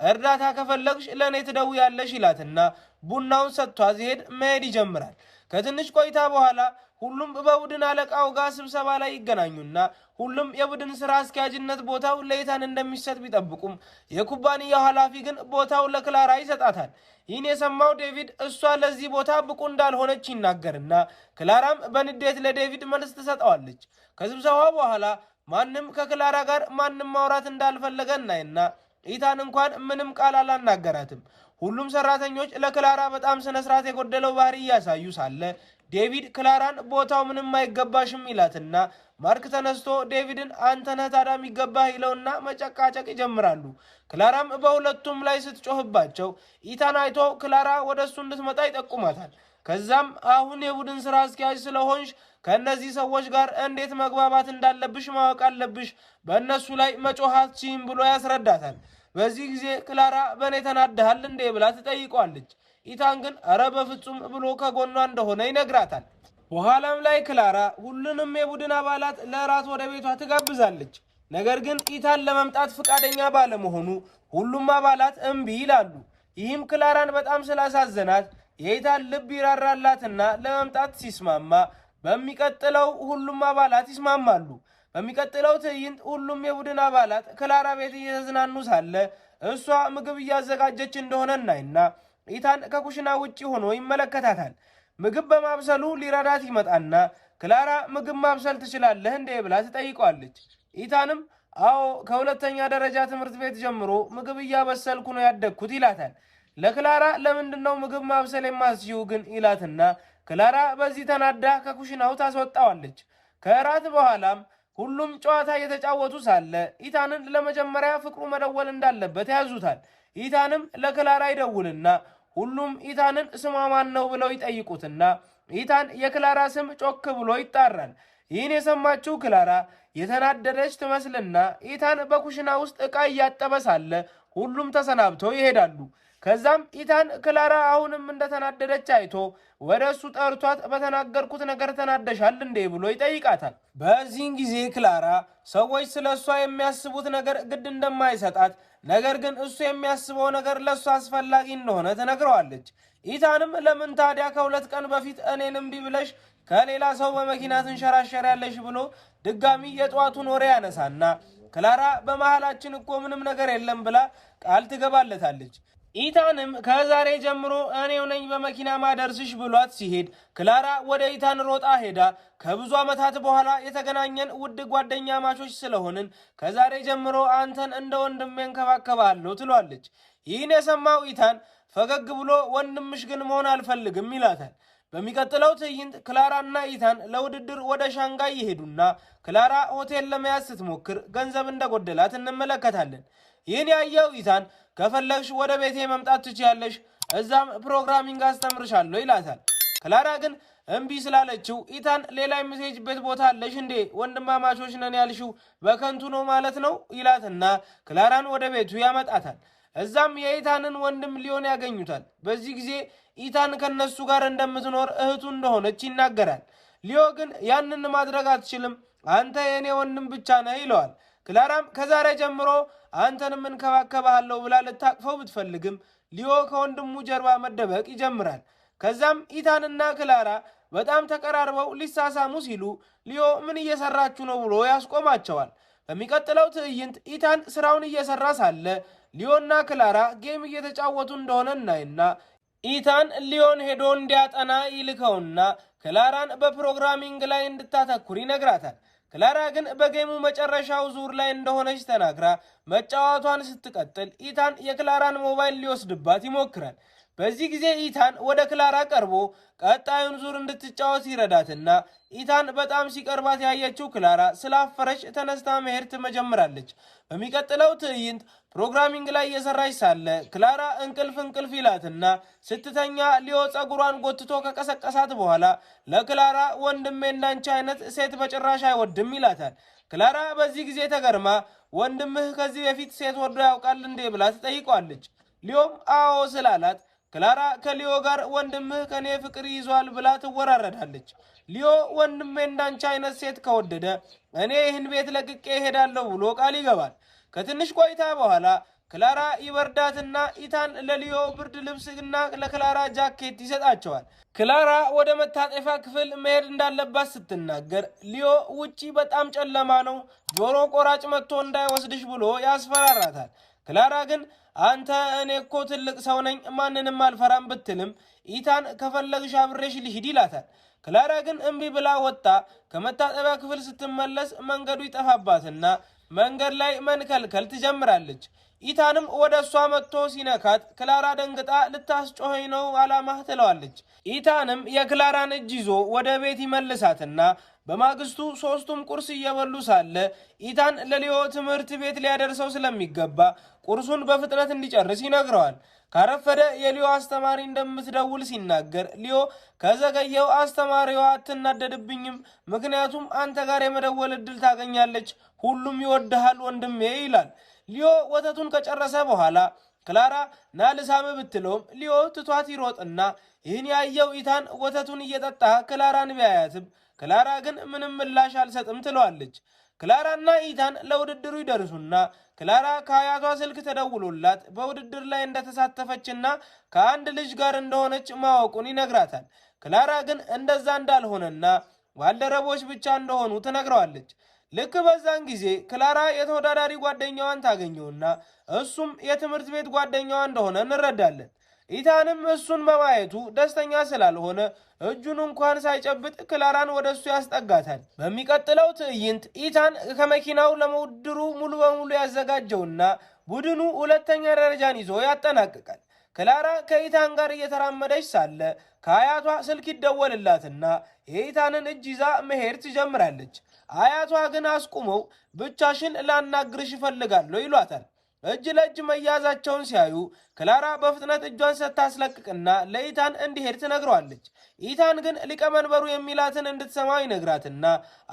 እርዳታ ከፈለግሽ ለእኔ ትደውያለሽ ይላትና ቡናውን ሰጥቷት ሲሄድ መሄድ ይጀምራል። ከትንሽ ቆይታ በኋላ ሁሉም በቡድን አለቃው ጋር ስብሰባ ላይ ይገናኙና ሁሉም የቡድን ስራ አስኪያጅነት ቦታው ለኢታን እንደሚሰጥ ቢጠብቁም የኩባንያው ኃላፊ ግን ቦታው ለክላራ ይሰጣታል። ይህን የሰማው ዴቪድ እሷ ለዚህ ቦታ ብቁ እንዳልሆነች ይናገርና ክላራም በንዴት ለዴቪድ መልስ ትሰጠዋለች። ከስብሰባው በኋላ ማንም ከክላራ ጋር ማንም ማውራት እንዳልፈለገ እናይና ኢታን እንኳን ምንም ቃል አላናገራትም። ሁሉም ሰራተኞች ለክላራ በጣም ስነስርዓት የጎደለው ባህሪ እያሳዩ ሳለ ዴቪድ ክላራን ቦታው ምንም አይገባሽም ይላትና ማርክ ተነስቶ ዴቪድን አንተ ነህ ታዲያ የሚገባህ ይለውና መጨቃጨቅ ይጀምራሉ። ክላራም በሁለቱም ላይ ስትጮህባቸው ኢታን አይቶ ክላራ ወደ እሱ እንድትመጣ ይጠቁማታል። ከዛም አሁን የቡድን ስራ አስኪያጅ ስለሆንሽ ከእነዚህ ሰዎች ጋር እንዴት መግባባት እንዳለብሽ ማወቅ አለብሽ፣ በእነሱ ላይ መጮሃትሽም ብሎ ያስረዳታል። በዚህ ጊዜ ክላራ በእኔ ተናደሃል እንዴ ብላ ትጠይቋለች። ኢታን ግን ኧረ በፍጹም ብሎ ከጎኗ እንደሆነ ይነግራታል። በኋላም ላይ ክላራ ሁሉንም የቡድን አባላት ለራት ወደ ቤቷ ትጋብዛለች። ነገር ግን ኢታን ለመምጣት ፍቃደኛ ባለመሆኑ ሁሉም አባላት እምቢ ይላሉ። ይህም ክላራን በጣም ስላሳዘናት የኢታን ልብ ይራራላትና ለመምጣት ሲስማማ በሚቀጥለው ሁሉም አባላት ይስማማሉ። በሚቀጥለው ትዕይንት ሁሉም የቡድን አባላት ክላራ ቤት እየተዝናኑ ሳለ እሷ ምግብ እያዘጋጀች እንደሆነ እናይና ኢታን ከኩሽና ውጪ ሆኖ ይመለከታታል። ምግብ በማብሰሉ ሊረዳት ይመጣና ክላራ ምግብ ማብሰል ትችላለህ እንዴ ብላ ትጠይቀዋለች። ኢታንም አዎ ከሁለተኛ ደረጃ ትምህርት ቤት ጀምሮ ምግብ እያበሰልኩ ነው ያደግኩት ይላታል። ለክላራ ለምንድነው ምግብ ማብሰል የማትችይው ግን ይላትና ክላራ በዚህ ተናዳ ከኩሽናው ታስወጣዋለች። ከእራት በኋላም ሁሉም ጨዋታ እየተጫወቱ ሳለ ኢታንን ለመጀመሪያ ፍቅሩ መደወል እንዳለበት ያዙታል። ኢታንም ለክላራ ይደውልና ሁሉም ኢታንን ስሟ ማን ነው ብለው ይጠይቁትና ኢታን የክላራ ስም ጮክ ብሎ ይጣራል። ይህን የሰማችው ክላራ የተናደደች ትመስልና ኢታን በኩሽና ውስጥ ዕቃ እያጠበ ሳለ ሁሉም ተሰናብተው ይሄዳሉ። ከዛም ኢታን ክላራ አሁንም እንደተናደደች አይቶ ወደ እሱ ጠርቷት በተናገርኩት ነገር ተናደሻል እንዴ ብሎ ይጠይቃታል። በዚህን ጊዜ ክላራ ሰዎች ስለ እሷ የሚያስቡት ነገር ግድ እንደማይሰጣት ነገር ግን እሱ የሚያስበው ነገር ለእሱ አስፈላጊ እንደሆነ ትነግረዋለች። ኢታንም ለምን ታዲያ ከሁለት ቀን በፊት እኔን እምቢ ብለሽ ከሌላ ሰው በመኪና ትንሸራሸሪያለሽ ብሎ ድጋሚ የጠዋቱን ወሬ ያነሳና ክላራ በመሃላችን እኮ ምንም ነገር የለም ብላ ቃል ትገባለታለች። ኢታንም ከዛሬ ጀምሮ እኔው ነኝ በመኪና ማደርስሽ ብሏት ሲሄድ ክላራ ወደ ኢታን ሮጣ ሄዳ ከብዙ ዓመታት በኋላ የተገናኘን ውድ ጓደኛ ማቾች ስለሆንን ከዛሬ ጀምሮ አንተን እንደ ወንድሜ እንከባከባለሁ ትሏለች። ይህን የሰማው ኢታን ፈገግ ብሎ ወንድምሽ ግን መሆን አልፈልግም ይላታል። በሚቀጥለው ትዕይንት ክላራና ኢታን ለውድድር ወደ ሻንጋይ ይሄዱና ክላራ ሆቴል ለመያዝ ስትሞክር ገንዘብ እንደጎደላት እንመለከታለን። ይህን ያየው ኢታን ከፈለግሽ ወደ ቤቴ መምጣት ትችያለሽ፣ እዛም ፕሮግራሚንግ አስተምርሻለሁ ይላታል። ክላራ ግን እምቢ ስላለችው ኢታን ሌላ የሚሄጅበት ቦታ አለሽ እንዴ? ወንድማማቾች ነን ያልሽው በከንቱ ነው ማለት ነው ይላትና ክላራን ወደ ቤቱ ያመጣታል። እዛም የኢታንን ወንድም ሊዮን ያገኙታል። በዚህ ጊዜ ኢታን ከነሱ ጋር እንደምትኖር እህቱ እንደሆነች ይናገራል። ሊዮ ግን ያንን ማድረግ አትችልም፣ አንተ የኔ ወንድም ብቻ ነህ ይለዋል። ክላራም ከዛሬ ጀምሮ አንተንም እንከባከባለሁ ብላ ልታቅፈው ብትፈልግም ሊዮ ከወንድሙ ጀርባ መደበቅ ይጀምራል። ከዛም ኢታንና ክላራ በጣም ተቀራርበው ሊሳሳሙ ሲሉ ሊዮ ምን እየሰራችሁ ነው ብሎ ያስቆማቸዋል። በሚቀጥለው ትዕይንት ኢታን ስራውን እየሰራ ሳለ ሊዮና ክላራ ጌም እየተጫወቱ እንደሆነ እናይና ኢታን ሊዮን ሄዶ እንዲያጠና ይልከውና ክላራን በፕሮግራሚንግ ላይ እንድታተኩር ይነግራታል። ክላራ ግን በጌሙ መጨረሻው ዙር ላይ እንደሆነች ተናግራ መጫወቷን ስትቀጥል ኢታን የክላራን ሞባይል ሊወስድባት ይሞክራል። በዚህ ጊዜ ኢታን ወደ ክላራ ቀርቦ ቀጣዩን ዙር እንድትጫወት ይረዳትና ኢታን በጣም ሲቀርባት ያየችው ክላራ ስላፈረች ተነስታ መሄድ ትጀምራለች። በሚቀጥለው ትዕይንት ፕሮግራሚንግ ላይ እየሰራች ሳለ ክላራ እንቅልፍ ይላትና ስትተኛ ሊዮ ጸጉሯን ጎትቶ ከቀሰቀሳት በኋላ ለክላራ ወንድሜ እንዳንቺ አይነት ሴት በጭራሽ አይወድም ይላታል። ክላራ በዚህ ጊዜ ተገርማ ወንድምህ ከዚህ በፊት ሴት ወዶ ያውቃል እንዴ ብላ ትጠይቋለች። ሊዮም አዎ ስላላት ክላራ ከሊዮ ጋር ወንድምህ ከኔ ፍቅር ይዟል ብላ ትወራረዳለች። ሊዮ ወንድሜ እንዳንቺ አይነት ሴት ከወደደ እኔ ይህን ቤት ለቅቄ እሄዳለሁ ብሎ ቃል ይገባል። ከትንሽ ቆይታ በኋላ ክላራ ይበርዳትና ኢታን ለሊዮ ብርድ ልብስና ለክላራ ጃኬት ይሰጣቸዋል። ክላራ ወደ መታጠፊያ ክፍል መሄድ እንዳለባት ስትናገር ሊዮ ውጪ በጣም ጨለማ ነው፣ ጆሮ ቆራጭ መጥቶ እንዳይወስድሽ ብሎ ያስፈራራታል። ክላራ ግን አንተ እኔ እኮ ትልቅ ሰው ነኝ ማንንም አልፈራም ብትልም ኢታን ከፈለግሽ አብሬሽ ልሂድ ይላታል። ክላራ ግን እምቢ ብላ ወጣ። ከመታጠቢያ ክፍል ስትመለስ መንገዱ ይጠፋባትና መንገድ ላይ መንከልከል ትጀምራለች። ኢታንም ወደ እሷ መጥቶ ሲነካት ክላራ ደንግጣ ልታስጮኸኝ ነው አላማህ ትለዋለች። ኢታንም የክላራን እጅ ይዞ ወደ ቤት ይመልሳትና በማግስቱ ሶስቱም ቁርስ እየበሉ ሳለ ኢታን ለሊዮ ትምህርት ቤት ሊያደርሰው ስለሚገባ ቁርሱን በፍጥነት እንዲጨርስ ይነግረዋል። ካረፈደ የሊዮ አስተማሪ እንደምትደውል ሲናገር ሊዮ ከዘገየው አስተማሪዋ አትናደድብኝም፣ ምክንያቱም አንተ ጋር የመደወል እድል ታገኛለች፣ ሁሉም ይወድሃል ወንድሜ ይላል። ሊዮ ወተቱን ከጨረሰ በኋላ ክላራ ናልሳም ብትለውም ሊዮ ትቷት ይሮጥና ይህን ያየው ኢታን ወተቱን እየጠጣ ክላራን ቢያያትም ክላራ ግን ምንም ምላሽ አልሰጥም ትለዋለች። ክላራና ኢታን ለውድድሩ ይደርሱና ክላራ ከአያቷ ስልክ ተደውሎላት በውድድር ላይ እንደተሳተፈችና ከአንድ ልጅ ጋር እንደሆነች ማወቁን ይነግራታል። ክላራ ግን እንደዛ እንዳልሆነና ባልደረቦች ብቻ እንደሆኑ ትነግረዋለች። ልክ በዛን ጊዜ ክላራ የተወዳዳሪ ጓደኛዋን ታገኘውና እሱም የትምህርት ቤት ጓደኛዋ እንደሆነ እንረዳለን። ኢታንም እሱን በማየቱ ደስተኛ ስላልሆነ እጁን እንኳን ሳይጨብጥ ክላራን ወደ እሱ ያስጠጋታል። በሚቀጥለው ትዕይንት ኢታን ከመኪናው ለውድድሩ ሙሉ በሙሉ ያዘጋጀውና ቡድኑ ሁለተኛ ደረጃን ይዞ ያጠናቅቃል። ክላራ ከኢታን ጋር እየተራመደች ሳለ ከአያቷ ስልክ ይደወልላትና የኢታንን እጅ ይዛ መሄድ ትጀምራለች። አያቷ ግን አስቁመው ብቻሽን ላናግርሽ እፈልጋለሁ ይሏታል። እጅ ለእጅ መያዛቸውን ሲያዩ ክላራ በፍጥነት እጇን ስታስለቅቅና ለኢታን እንዲሄድ ትነግረዋለች። ኢታን ግን ሊቀመንበሩ የሚላትን እንድትሰማው ይነግራትና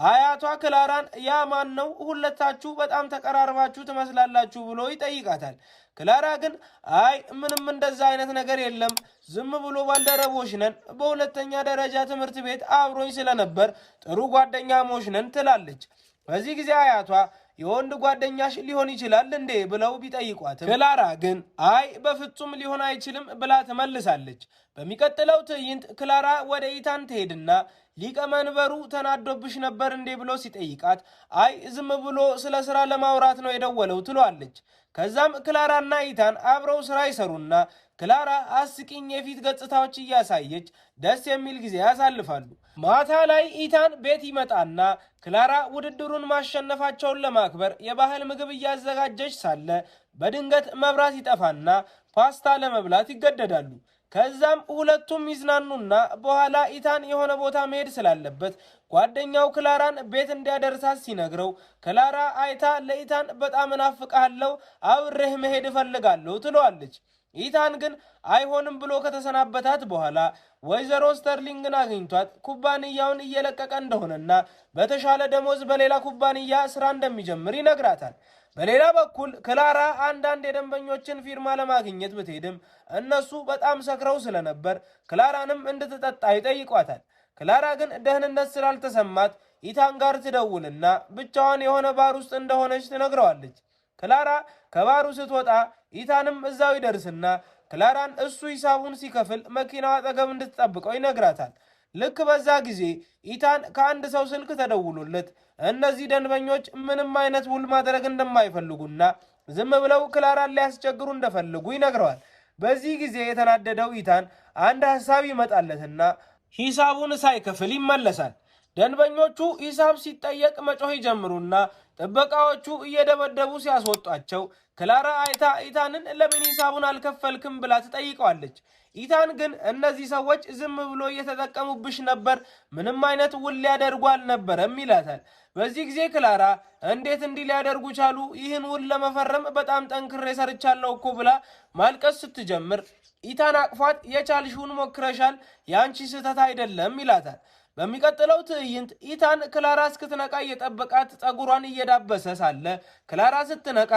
አያቷ ክላራን ያ ማን ነው? ሁለታችሁ በጣም ተቀራርባችሁ ትመስላላችሁ ብሎ ይጠይቃታል። ክላራ ግን አይ ምንም እንደዛ አይነት ነገር የለም፣ ዝም ብሎ ባልደረቦች ነን፣ በሁለተኛ ደረጃ ትምህርት ቤት አብሮኝ ስለነበር ጥሩ ጓደኛሞች ነን ትላለች። በዚህ ጊዜ አያቷ የወንድ ጓደኛሽ ሊሆን ይችላል እንዴ ብለው ቢጠይቋትም ክላራ ግን አይ በፍጹም ሊሆን አይችልም ብላ ትመልሳለች። በሚቀጥለው ትዕይንት ክላራ ወደ ኢታን ትሄድና ሊቀመንበሩ ተናዶብሽ ነበር እንዴ ብሎ ሲጠይቃት አይ ዝም ብሎ ስለ ስራ ለማውራት ነው የደወለው ትሏለች። ከዛም ክላራና ኢታን አብረው ስራ ይሰሩና ክላራ አስቂኝ የፊት ገጽታዎች እያሳየች ደስ የሚል ጊዜ ያሳልፋሉ። ማታ ላይ ኢታን ቤት ይመጣና ክላራ ውድድሩን ማሸነፋቸውን ለማክበር የባህል ምግብ እያዘጋጀች ሳለ በድንገት መብራት ይጠፋና ፓስታ ለመብላት ይገደዳሉ። ከዛም ሁለቱም ይዝናኑና በኋላ ኢታን የሆነ ቦታ መሄድ ስላለበት ጓደኛው ክላራን ቤት እንዲያደርሳት ሲነግረው ክላራ አይታ ለኢታን በጣም እናፍቅሃለሁ፣ አብሬህ መሄድ እፈልጋለሁ ትለዋለች። ኢታን ግን አይሆንም ብሎ ከተሰናበታት በኋላ ወይዘሮ ስተርሊንግን አግኝቷት ኩባንያውን እየለቀቀ እንደሆነና በተሻለ ደሞዝ በሌላ ኩባንያ ስራ እንደሚጀምር ይነግራታል። በሌላ በኩል ክላራ አንዳንድ የደንበኞችን ፊርማ ለማግኘት ብትሄድም እነሱ በጣም ሰክረው ስለነበር ክላራንም እንድትጠጣ ይጠይቋታል። ክላራ ግን ደህንነት ስላልተሰማት ኢታን ጋር ትደውልና ብቻዋን የሆነ ባር ውስጥ እንደሆነች ትነግረዋለች። ክላራ ከባሩ ስትወጣ ኢታንም እዛው ይደርስና ክላራን እሱ ሂሳቡን ሲከፍል መኪናው አጠገብ እንድትጠብቀው ይነግራታል። ልክ በዛ ጊዜ ኢታን ከአንድ ሰው ስልክ ተደውሎለት እነዚህ ደንበኞች ምንም አይነት ውል ማድረግ እንደማይፈልጉና ዝም ብለው ክላራን ሊያስቸግሩ እንደፈልጉ ይነግረዋል። በዚህ ጊዜ የተናደደው ኢታን አንድ ሐሳብ ይመጣለትና ሂሳቡን ሳይከፍል ይመለሳል። ደንበኞቹ ሂሳብ ሲጠየቅ መጮህ ይጀምሩና ጥበቃዎቹ እየደበደቡ ሲያስወጧቸው ክላራ አይታ ኢታንን ለምን ሂሳቡን አልከፈልክም ብላ ትጠይቀዋለች። ኢታን ግን እነዚህ ሰዎች ዝም ብሎ እየተጠቀሙብሽ ነበር፣ ምንም አይነት ውል ሊያደርጉ አልነበረም ይላታል። በዚህ ጊዜ ክላራ እንዴት እንዲህ ሊያደርጉ ቻሉ? ይህን ውል ለመፈረም በጣም ጠንክሬ ሰርቻለሁ እኮ ብላ ማልቀስ ስትጀምር ኢታን አቅፏት የቻልሽውን ሞክረሻል፣ የአንቺ ስህተት አይደለም ይላታል። በሚቀጥለው ትዕይንት ኢታን ክላራ እስክትነቃ እየጠበቃት ጸጉሯን እየዳበሰ ሳለ ክላራ ስትነቃ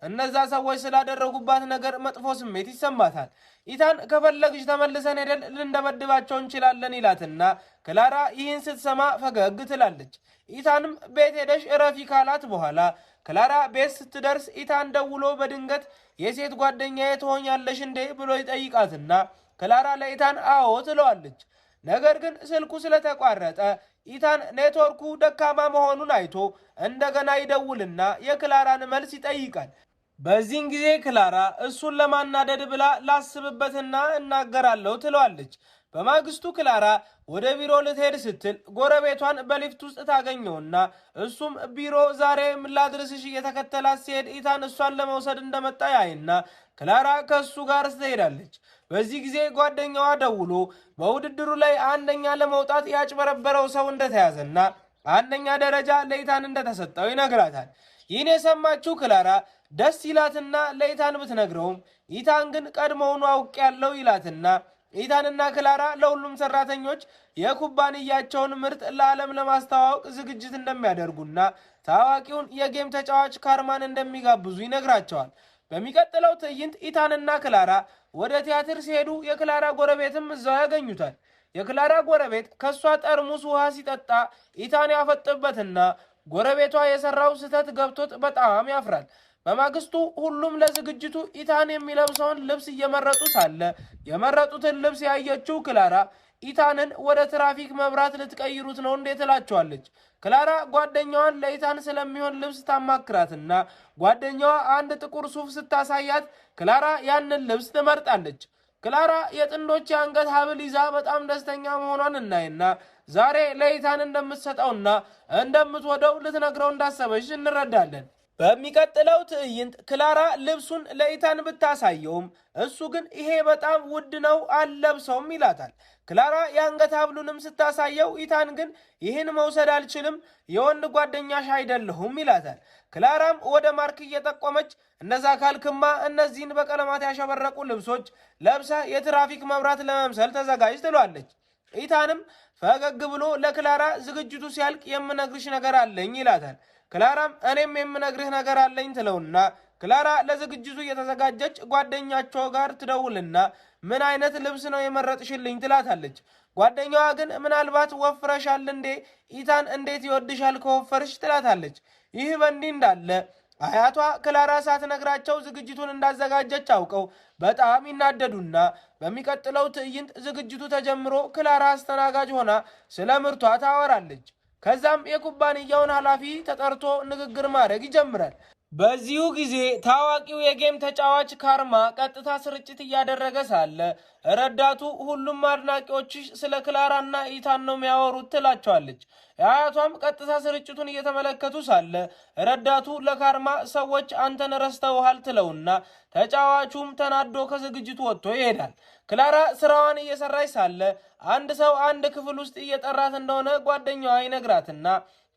እነዛ ሰዎች ስላደረጉባት ነገር መጥፎ ስሜት ይሰማታል። ኢታን ከፈለግሽ ተመልሰን ሄደን ልንደበድባቸው እንችላለን ይላትና ክላራ ይህን ስትሰማ ፈገግ ትላለች። ኢታንም ቤት ሄደሽ እረፊ ካላት በኋላ ክላራ ቤት ስትደርስ ኢታን ደውሎ በድንገት የሴት ጓደኛዬ ትሆኛለሽ እንዴ ብሎ ይጠይቃትና ክላራ ለኢታን አዎ ትለዋለች። ነገር ግን ስልኩ ስለተቋረጠ ኢታን ኔትወርኩ ደካማ መሆኑን አይቶ እንደገና ይደውልና የክላራን መልስ ይጠይቃል። በዚህን ጊዜ ክላራ እሱን ለማናደድ ብላ ላስብበትና እናገራለሁ ትለዋለች። በማግስቱ ክላራ ወደ ቢሮ ልትሄድ ስትል ጎረቤቷን በሊፍት ውስጥ ታገኘውና እሱም ቢሮ ዛሬ ምላድርስሽ እየተከተላት ሲሄድ ኢታን እሷን ለመውሰድ እንደመጣ ያይና ክላራ ከእሱ ጋር ትሄዳለች። በዚህ ጊዜ ጓደኛዋ ደውሎ በውድድሩ ላይ አንደኛ ለመውጣት ያጭበረበረው ሰው እንደተያዘና አንደኛ ደረጃ ለኢታን እንደተሰጠው ይነግራታል። ይህን የሰማችው ክላራ ደስ ይላትና ለኢታን ብትነግረውም ኢታን ግን ቀድሞውኑ አውቅ ያለው ይላትና ኢታንና ክላራ ለሁሉም ሰራተኞች የኩባንያቸውን ምርት ለዓለም ለማስተዋወቅ ዝግጅት እንደሚያደርጉና ታዋቂውን የጌም ተጫዋች ካርማን እንደሚጋብዙ ይነግራቸዋል። በሚቀጥለው ትዕይንት ኢታንና ክላራ ወደ ቲያትር ሲሄዱ የክላራ ጎረቤትም እዛው ያገኙታል። የክላራ ጎረቤት ከሷ ጠርሙስ ውሃ ሲጠጣ ኢታን ያፈጥበትና ጎረቤቷ የሰራው ስህተት ገብቶት በጣም ያፍራል። በማግስቱ ሁሉም ለዝግጅቱ ኢታን የሚለብሰውን ልብስ እየመረጡ ሳለ የመረጡትን ልብስ ያየችው ክላራ ኢታንን ወደ ትራፊክ መብራት ልትቀይሩት ነው እንዴት ትላቸዋለች። ክላራ ጓደኛዋን ለኢታን ስለሚሆን ልብስ ታማክራትና ጓደኛዋ አንድ ጥቁር ሱፍ ስታሳያት ክላራ ያንን ልብስ ትመርጣለች። ክላራ የጥንዶች የአንገት ሐብል ይዛ በጣም ደስተኛ መሆኗን እናይና ዛሬ ለኢታን እንደምትሰጠውና እንደምትወደው ልትነግረው እንዳሰበች እንረዳለን። በሚቀጥለው ትዕይንት ክላራ ልብሱን ለኢታን ብታሳየውም እሱ ግን ይሄ በጣም ውድ ነው አልለብሰውም ይላታል። ክላራ የአንገት ሐብሉንም ስታሳየው ኢታን ግን ይህን መውሰድ አልችልም፣ የወንድ ጓደኛሽ አይደለሁም ይላታል። ክላራም ወደ ማርክ እየጠቆመች እነዛ ካልክማ እነዚህን በቀለማት ያሸበረቁ ልብሶች ለብሳ የትራፊክ መብራት ለመምሰል ተዘጋጅ ትሏለች። ኢታንም ፈገግ ብሎ ለክላራ ዝግጅቱ ሲያልቅ የምነግርሽ ነገር አለኝ ይላታል። ክላራም እኔም የምነግርህ ነገር አለኝ ትለውና ክላራ ለዝግጅቱ እየተዘጋጀች ጓደኛቸው ጋር ትደውልና ምን አይነት ልብስ ነው የመረጥሽልኝ ትላታለች። ጓደኛዋ ግን ምናልባት ወፍረሻል እንዴ ኢታን እንዴት ይወድሻል ከወፈርሽ ትላታለች። ይህ በእንዲህ እንዳለ አያቷ ክላራ ሳትነግራቸው ዝግጅቱን እንዳዘጋጀች አውቀው በጣም ይናደዱና በሚቀጥለው ትዕይንት ዝግጅቱ ተጀምሮ ክላራ አስተናጋጅ ሆና ስለ ምርቷ ታወራለች። ከዛም የኩባንያውን ኃላፊ ተጠርቶ ንግግር ማድረግ ይጀምራል። በዚሁ ጊዜ ታዋቂው የጌም ተጫዋች ካርማ ቀጥታ ስርጭት እያደረገ ሳለ ረዳቱ ሁሉም አድናቂዎችሽ ስለ ክላራና ኢታን ነው የሚያወሩት ትላቸዋለች። አያቷም ቀጥታ ስርጭቱን እየተመለከቱ ሳለ ረዳቱ ለካርማ ሰዎች አንተን ረስተውሃል ትለውና ተጫዋቹም ተናዶ ከዝግጅቱ ወጥቶ ይሄዳል። ክላራ ስራዋን እየሰራች ሳለ አንድ ሰው አንድ ክፍል ውስጥ እየጠራት እንደሆነ ጓደኛዋ ይነግራትና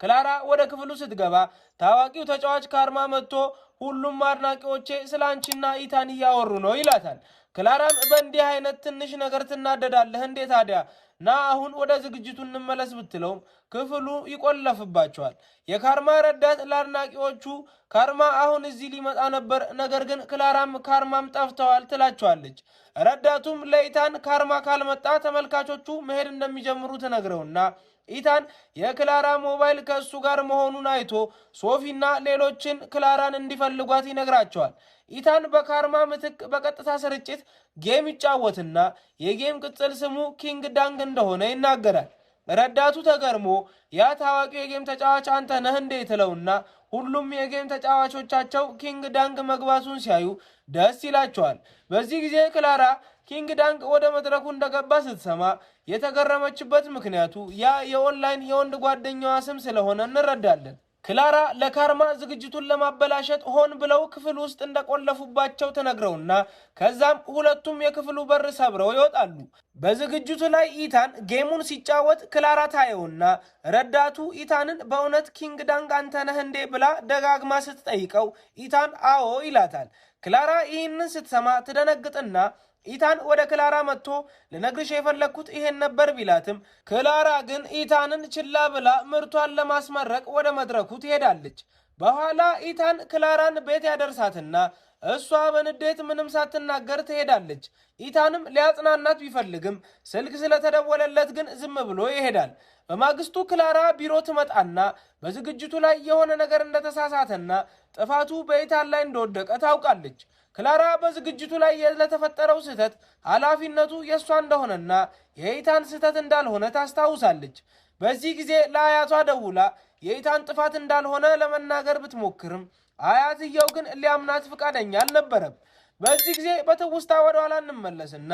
ክላራ ወደ ክፍሉ ስትገባ ታዋቂው ተጫዋች ካርማ መጥቶ ሁሉም አድናቂዎቼ ስለ አንቺና ኢታን እያወሩ ነው ይላታል። ክላራም በእንዲህ አይነት ትንሽ ነገር ትናደዳለህ እንዴ ታዲያ ና አሁን ወደ ዝግጅቱ እንመለስ ብትለውም ክፍሉ ይቆለፍባቸዋል። የካርማ ረዳት ለአድናቂዎቹ ካርማ አሁን እዚህ ሊመጣ ነበር፣ ነገር ግን ክላራም ካርማም ጠፍተዋል ትላቸዋለች። ረዳቱም ለኢታን ካርማ ካልመጣ ተመልካቾቹ መሄድ እንደሚጀምሩ ትነግረውና ኢታን የክላራ ሞባይል ከእሱ ጋር መሆኑን አይቶ ሶፊና ሌሎችን ክላራን እንዲፈልጓት ይነግራቸዋል። ኢታን በካርማ ምትክ በቀጥታ ስርጭት ጌም ይጫወትና የጌም ቅጽል ስሙ ኪንግ ዳንግ እንደሆነ ይናገራል። ረዳቱ ተገርሞ ያ ታዋቂው የጌም ተጫዋች አንተ ነህ እንዴ ትለውና ሁሉም የጌም ተጫዋቾቻቸው ኪንግ ዳንግ መግባቱን ሲያዩ ደስ ይላቸዋል። በዚህ ጊዜ ክላራ ኪንግ ዳንግ ወደ መድረኩ እንደገባ ስትሰማ የተገረመችበት ምክንያቱ ያ የኦንላይን የወንድ ጓደኛዋ ስም ስለሆነ እንረዳለን። ክላራ ለካርማ ዝግጅቱን ለማበላሸት ሆን ብለው ክፍል ውስጥ እንደቆለፉባቸው ተነግረውና ከዛም ሁለቱም የክፍሉ በር ሰብረው ይወጣሉ። በዝግጅቱ ላይ ኢታን ጌሙን ሲጫወት ክላራ ታየውና ረዳቱ ኢታንን በእውነት ኪንግ ዳንግ አንተ ነህ እንዴ ብላ ደጋግማ ስትጠይቀው ኢታን አዎ ይላታል። ክላራ ይህንን ስትሰማ ትደነግጥና ኢታን ወደ ክላራ መጥቶ ልነግርሽ የፈለግኩት ይሄን ነበር ቢላትም ክላራ ግን ኢታንን ችላ ብላ ምርቷን ለማስመረቅ ወደ መድረኩ ትሄዳለች። በኋላ ኢታን ክላራን ቤት ያደርሳትና እሷ በንዴት ምንም ሳትናገር ትሄዳለች። ኢታንም ሊያጽናናት ቢፈልግም ስልክ ስለተደወለለት ግን ዝም ብሎ ይሄዳል። በማግስቱ ክላራ ቢሮ ትመጣና በዝግጅቱ ላይ የሆነ ነገር እንደተሳሳተና ጥፋቱ በኢታን ላይ እንደወደቀ ታውቃለች። ክላራ በዝግጅቱ ላይ ለተፈጠረው ስህተት ኃላፊነቱ የእሷ እንደሆነና የኢታን ስህተት እንዳልሆነ ታስታውሳለች። በዚህ ጊዜ ለአያቷ ደውላ የኢታን ጥፋት እንዳልሆነ ለመናገር ብትሞክርም አያትየው ግን ሊያምናት ፈቃደኛ አልነበረም። በዚህ ጊዜ በትውስታ ወደ ኋላ እንመለስና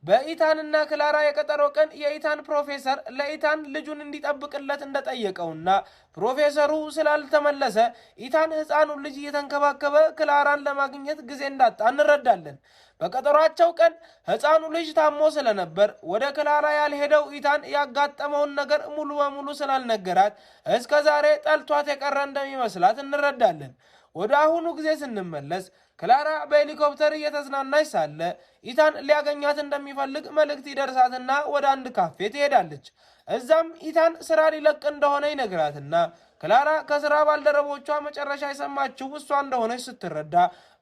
በኢታንና ክላራ የቀጠሮ ቀን የኢታን ፕሮፌሰር ለኢታን ልጁን እንዲጠብቅለት እንደጠየቀውና ፕሮፌሰሩ ስላልተመለሰ ኢታን ሕፃኑን ልጅ እየተንከባከበ ክላራን ለማግኘት ጊዜ እንዳጣ እንረዳለን። በቀጠሯቸው ቀን ሕፃኑ ልጅ ታሞ ስለነበር ወደ ክላራ ያልሄደው ኢታን ያጋጠመውን ነገር ሙሉ በሙሉ ስላልነገራት እስከ ዛሬ ጠልቷት የቀረ እንደሚመስላት እንረዳለን። ወደ አሁኑ ጊዜ ስንመለስ ክላራ በሄሊኮፕተር እየተዝናናች ሳለ ኢታን ሊያገኛት እንደሚፈልግ መልእክት ይደርሳትና ወደ አንድ ካፌ ትሄዳለች። እዛም ኢታን ስራ ሊለቅ እንደሆነ ይነግራትና ክላራ ከስራ ባልደረቦቿ መጨረሻ የሰማችው እሷ እንደሆነች ስትረዳ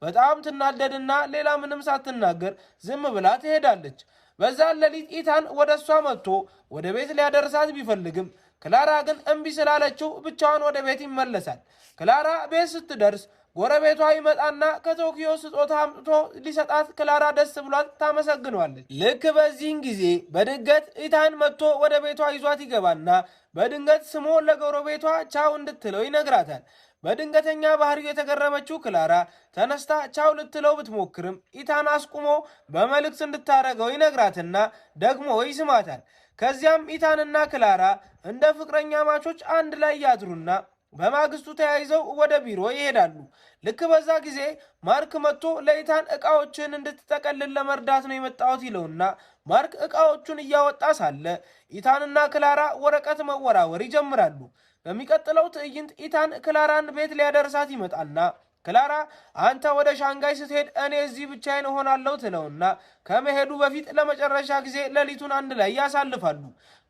በጣም ትናደድና ሌላ ምንም ሳትናገር ዝም ብላ ትሄዳለች። በዛ ሌሊት ኢታን ወደ እሷ መጥቶ ወደ ቤት ሊያደርሳት ቢፈልግም ክላራ ግን እምቢ ስላለችው ብቻዋን ወደ ቤት ይመለሳል። ክላራ ቤት ስትደርስ ጎረቤቷ ይመጣና ከቶኪዮ ስጦታ አምጥቶ ሊሰጣት ክላራ ደስ ብሏት ታመሰግነዋለች። ልክ በዚህን ጊዜ በድንገት ኢታን መጥቶ ወደ ቤቷ ይዟት ይገባና በድንገት ስሞ ለጎረቤቷ ቻው እንድትለው ይነግራታል። በድንገተኛ ባህሪው የተገረመችው ክላራ ተነስታ ቻው ልትለው ብትሞክርም ኢታን አስቁሞ በመልእክት እንድታረገው ይነግራትና ደግሞ ይስማታል። ከዚያም ኢታንና ክላራ እንደ ፍቅረኛ ማቾች አንድ ላይ ያድሩና በማግስቱ ተያይዘው ወደ ቢሮ ይሄዳሉ። ልክ በዛ ጊዜ ማርክ መጥቶ ለኢታን ዕቃዎችን እንድትጠቀልል ለመርዳት ነው የመጣሁት ይለውና ማርክ ዕቃዎቹን እያወጣ ሳለ ኢታንና ክላራ ወረቀት መወራወር ይጀምራሉ። በሚቀጥለው ትዕይንት ኢታን ክላራን ቤት ሊያደርሳት ይመጣና ክላራ አንተ ወደ ሻንጋይ ስትሄድ እኔ እዚህ ብቻዬን እሆናለሁ ትለውና ከመሄዱ በፊት ለመጨረሻ ጊዜ ሌሊቱን አንድ ላይ ያሳልፋሉ።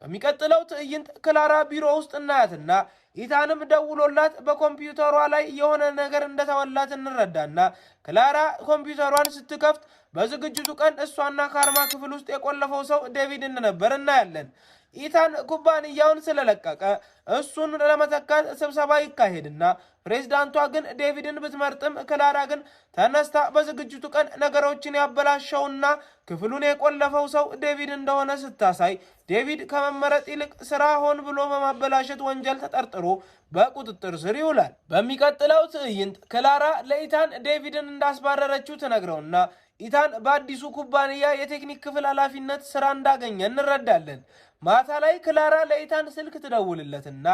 በሚቀጥለው ትዕይንት ክላራ ቢሮ ውስጥ እናያትና ኢታንም ደውሎላት በኮምፒውተሯ ላይ የሆነ ነገር እንደተወላት እንረዳና ክላራ ኮምፒውተሯን ስትከፍት በዝግጅቱ ቀን እሷና ካርማ ክፍል ውስጥ የቆለፈው ሰው ዴቪድ እንደነበር እናያለን። ኢታን ኩባንያውን ስለለቀቀ እሱን ለመተካት ስብሰባ ይካሄድና ፕሬዝዳንቷ ግን ዴቪድን ብትመርጥም ክላራ ግን ተነስታ በዝግጅቱ ቀን ነገሮችን ያበላሸውና ክፍሉን የቆለፈው ሰው ዴቪድ እንደሆነ ስታሳይ ዴቪድ ከመመረጥ ይልቅ ስራ ሆን ብሎ በማበላሸት ወንጀል ተጠርጥሮ በቁጥጥር ስር ይውላል። በሚቀጥለው ትዕይንት ክላራ ለኢታን ዴቪድን እንዳስባረረችው ትነግረውና ኢታን በአዲሱ ኩባንያ የቴክኒክ ክፍል ኃላፊነት ስራ እንዳገኘ እንረዳለን። ማታ ላይ ክላራ ለኢታን ስልክ ትደውልለትና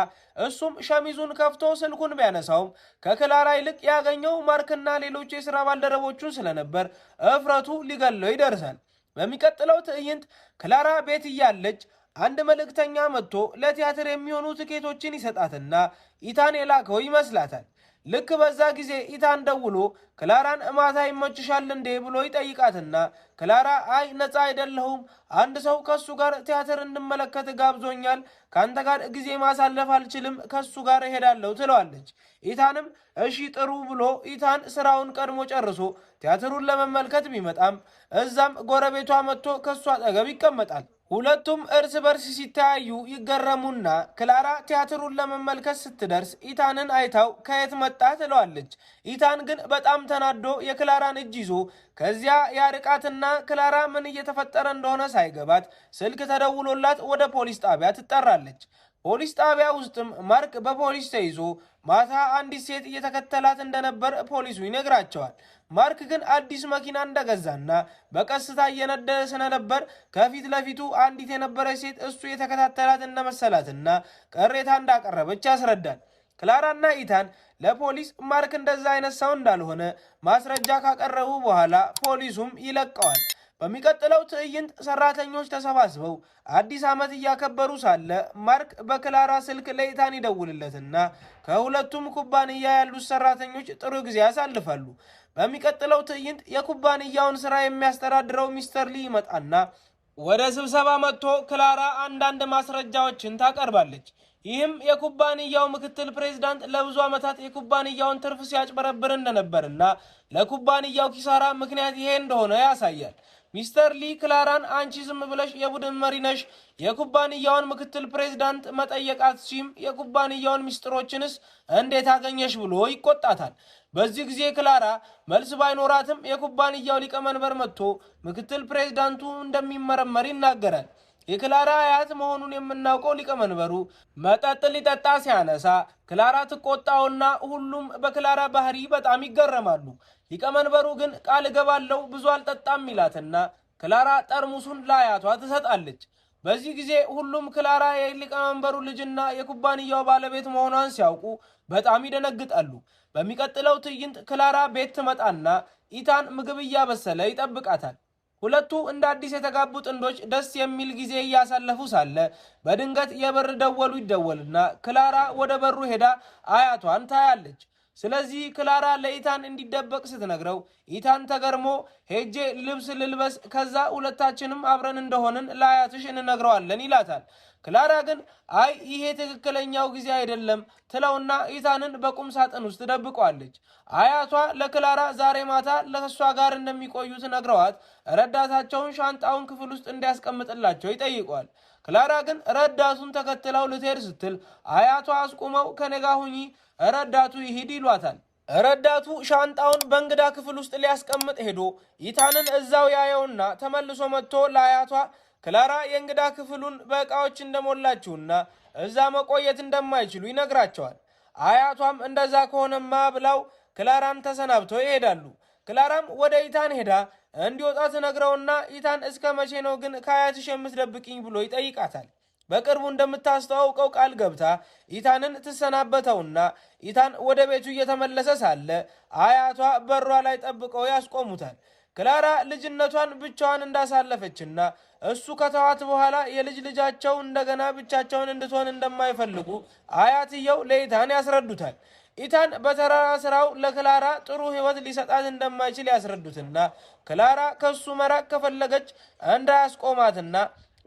እሱም ሸሚዙን ከፍቶ ስልኩን ቢያነሳውም ከክላራ ይልቅ ያገኘው ማርክና ሌሎች የሥራ ባልደረቦቹን ስለነበር እፍረቱ ሊገለው ይደርሳል። በሚቀጥለው ትዕይንት ክላራ ቤት እያለች አንድ መልእክተኛ መጥቶ ለቲያትር የሚሆኑ ትኬቶችን ይሰጣትና ኢታን የላከው ይመስላታል። ልክ በዛ ጊዜ ኢታን ደውሎ ክላራን ማታ ይመችሻል እንዴ ብሎ ይጠይቃትና ክላራ አይ ነፃ አይደለሁም፣ አንድ ሰው ከሱ ጋር ቲያትር እንድመለከት ጋብዞኛል፣ ካንተ ጋር ጊዜ ማሳለፍ አልችልም፣ ከሱ ጋር እሄዳለሁ ትለዋለች። ኢታንም እሺ ጥሩ ብሎ ኢታን ስራውን ቀድሞ ጨርሶ ቲያትሩን ለመመልከት ቢመጣም እዛም ጎረቤቷ መጥቶ ከሱ አጠገብ ይቀመጣል። ሁለቱም እርስ በርስ ሲተያዩ ይገረሙና ክላራ ቲያትሩን ለመመልከት ስትደርስ ኢታንን አይታው ከየት መጣ ትለዋለች። ኢታን ግን በጣም ተናዶ የክላራን እጅ ይዞ ከዚያ ያርቃትና ክላራ ምን እየተፈጠረ እንደሆነ ሳይገባት ስልክ ተደውሎላት ወደ ፖሊስ ጣቢያ ትጠራለች። ፖሊስ ጣቢያ ውስጥም ማርክ በፖሊስ ተይዞ ማታ አንዲት ሴት እየተከተላት እንደነበር ፖሊሱ ይነግራቸዋል። ማርክ ግን አዲስ መኪና እንደገዛና በቀስታ እየነዳ ስለነበር ከፊት ለፊቱ አንዲት የነበረች ሴት እሱ የተከታተላት እንደመሰላትና ቅሬታ እንዳቀረበች ያስረዳል። ክላራና ኢታን ለፖሊስ ማርክ እንደዛ አይነት ሰው እንዳልሆነ ማስረጃ ካቀረቡ በኋላ ፖሊሱም ይለቀዋል። በሚቀጥለው ትዕይንት ሰራተኞች ተሰባስበው አዲስ ዓመት እያከበሩ ሳለ ማርክ በክላራ ስልክ ለኢታን ይደውልለትና ከሁለቱም ኩባንያ ያሉት ሰራተኞች ጥሩ ጊዜ ያሳልፋሉ። በሚቀጥለው ትዕይንት የኩባንያውን ስራ የሚያስተዳድረው ሚስተር ሊ ይመጣና ወደ ስብሰባ መጥቶ ክላራ አንዳንድ ማስረጃዎችን ታቀርባለች። ይህም የኩባንያው ምክትል ፕሬዝዳንት ለብዙ ዓመታት የኩባንያውን ትርፍ ሲያጭበረብር እንደነበርና ለኩባንያው ኪሳራ ምክንያት ይሄ እንደሆነ ያሳያል። ሚስተር ሊ ክላራን አንቺ ዝም ብለሽ የቡድን መሪ ነሽ፣ የኩባንያውን ምክትል ፕሬዝዳንት መጠየቅ አትችይም፣ የኩባንያውን ሚስጥሮችንስ እንዴት አገኘሽ ብሎ ይቆጣታል። በዚህ ጊዜ ክላራ መልስ ባይኖራትም የኩባንያው ሊቀመንበር መጥቶ ምክትል ፕሬዝዳንቱ እንደሚመረመር ይናገራል። የክላራ አያት መሆኑን የምናውቀው ሊቀመንበሩ መጠጥ ሊጠጣ ሲያነሳ ክላራ ትቆጣውና ሁሉም በክላራ ባህሪ በጣም ይገረማሉ። ሊቀመንበሩ ግን ቃል እገባለሁ ብዙ አልጠጣም ይላትና ክላራ ጠርሙሱን ለአያቷ ትሰጣለች። በዚህ ጊዜ ሁሉም ክላራ የሊቀመንበሩ ልጅና የኩባንያው ባለቤት መሆኗን ሲያውቁ በጣም ይደነግጣሉ። በሚቀጥለው ትዕይንት ክላራ ቤት ትመጣና ኢታን ምግብ እያበሰለ ይጠብቃታል። ሁለቱ እንደ አዲስ የተጋቡ ጥንዶች ደስ የሚል ጊዜ እያሳለፉ ሳለ በድንገት የበር ደወሉ ይደወልና ክላራ ወደ በሩ ሄዳ አያቷን ታያለች። ስለዚህ ክላራ ለኢታን እንዲደበቅ ስትነግረው ኢታን ተገርሞ ሄጄ ልብስ ልልበስ፣ ከዛ ሁለታችንም አብረን እንደሆንን ለአያትሽ እንነግረዋለን ይላታል። ክላራ ግን አይ ይሄ ትክክለኛው ጊዜ አይደለም ትለውና ኢታንን በቁም ሳጥን ውስጥ ደብቀዋለች። አያቷ ለክላራ ዛሬ ማታ ለሷ ጋር እንደሚቆዩት ነግረዋት ረዳታቸውን ሻንጣውን ክፍል ውስጥ እንዲያስቀምጥላቸው ይጠይቋል። ክላራ ግን ረዳቱን ተከትለው ልትሄድ ስትል አያቷ አስቁመው ከነጋ ሁኚ ረዳቱ ይሂድ ይሏታል። ረዳቱ ሻንጣውን በእንግዳ ክፍል ውስጥ ሊያስቀምጥ ሄዶ ኢታንን እዛው ያየውና ተመልሶ መጥቶ ለአያቷ ክላራ የእንግዳ ክፍሉን በዕቃዎች እንደሞላችውና እዛ መቆየት እንደማይችሉ ይነግራቸዋል። አያቷም እንደዛ ከሆነማ ብለው ክላራን ተሰናብተው ይሄዳሉ። ክላራም ወደ ኢታን ሄዳ እንዲወጣ ትነግረውና ኢታን እስከ መቼ ነው ግን ከአያትሽ የምትደብቅኝ ብሎ ይጠይቃታል። በቅርቡ እንደምታስተዋውቀው ቃል ገብታ ኢታንን ትሰናበተውና ኢታን ወደ ቤቱ እየተመለሰ ሳለ አያቷ በሯ ላይ ጠብቀው ያስቆሙታል። ክላራ ልጅነቷን ብቻዋን እንዳሳለፈችና እሱ ከተዋት በኋላ የልጅ ልጃቸው እንደገና ብቻቸውን እንድትሆን እንደማይፈልጉ አያትየው ለኢታን ያስረዱታል። ኢታን በተራራ ስራው ለክላራ ጥሩ ህይወት ሊሰጣት እንደማይችል ያስረዱትና ክላራ ከሱ መራቅ ከፈለገች እንዳያስቆማትና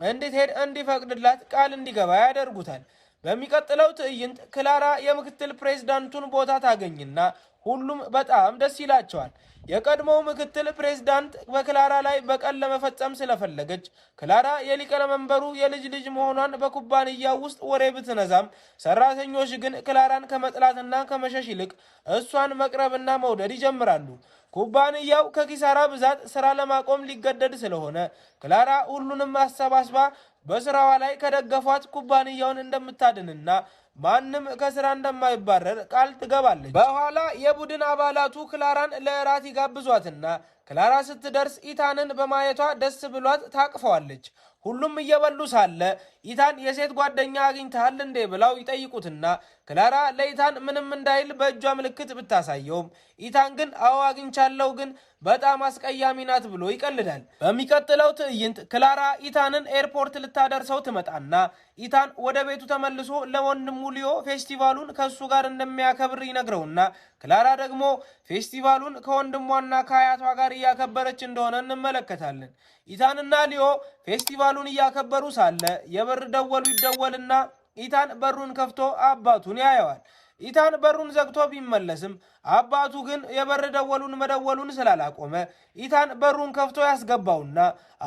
እንድትሄድ እንዲፈቅድላት ቃል እንዲገባ ያደርጉታል። በሚቀጥለው ትዕይንት ክላራ የምክትል ፕሬዝዳንቱን ቦታ ታገኝና ሁሉም በጣም ደስ ይላቸዋል። የቀድሞው ምክትል ፕሬዝዳንት በክላራ ላይ በቀል ለመፈጸም ስለፈለገች ክላራ የሊቀመንበሩ የልጅ ልጅ መሆኗን በኩባንያው ውስጥ ወሬ ብትነዛም ሰራተኞች ግን ክላራን ከመጥላትና ከመሸሽ ይልቅ እሷን መቅረብና መውደድ ይጀምራሉ። ኩባንያው ከኪሳራ ብዛት ስራ ለማቆም ሊገደድ ስለሆነ ክላራ ሁሉንም አሰባስባ በስራዋ ላይ ከደገፏት ኩባንያውን እንደምታድንና ማንም ከስራ እንደማይባረር ቃል ትገባለች። በኋላ የቡድን አባላቱ ክላራን ለእራት ይጋብዟትና ክላራ ስትደርስ ኢታንን በማየቷ ደስ ብሏት ታቅፈዋለች። ሁሉም እየበሉ ሳለ ኢታን የሴት ጓደኛ አግኝተሃል እንዴ ብለው ይጠይቁትና ክላራ ለኢታን ምንም እንዳይል በእጇ ምልክት ብታሳየውም ኢታን ግን አዎ አግኝቻለሁ ግን በጣም አስቀያሚ ናት ብሎ ይቀልዳል። በሚቀጥለው ትዕይንት ክላራ ኢታንን ኤርፖርት ልታደርሰው ትመጣና ኢታን ወደ ቤቱ ተመልሶ ለወንድሙ ሊዮ ፌስቲቫሉን ከሱ ጋር እንደሚያከብር ይነግረውና ክላራ ደግሞ ፌስቲቫሉን ከወንድሟና ከአያቷ ጋር እያከበረች እንደሆነ እንመለከታለን። ኢታንና ሊዮ ፌስቲቫሉን እያከበሩ ሳለ የበር ደወሉ ይደወልና ኢታን በሩን ከፍቶ አባቱን ያየዋል። ኢታን በሩን ዘግቶ ቢመለስም አባቱ ግን የበር ደወሉን መደወሉን ስላላቆመ ኢታን በሩን ከፍቶ ያስገባውና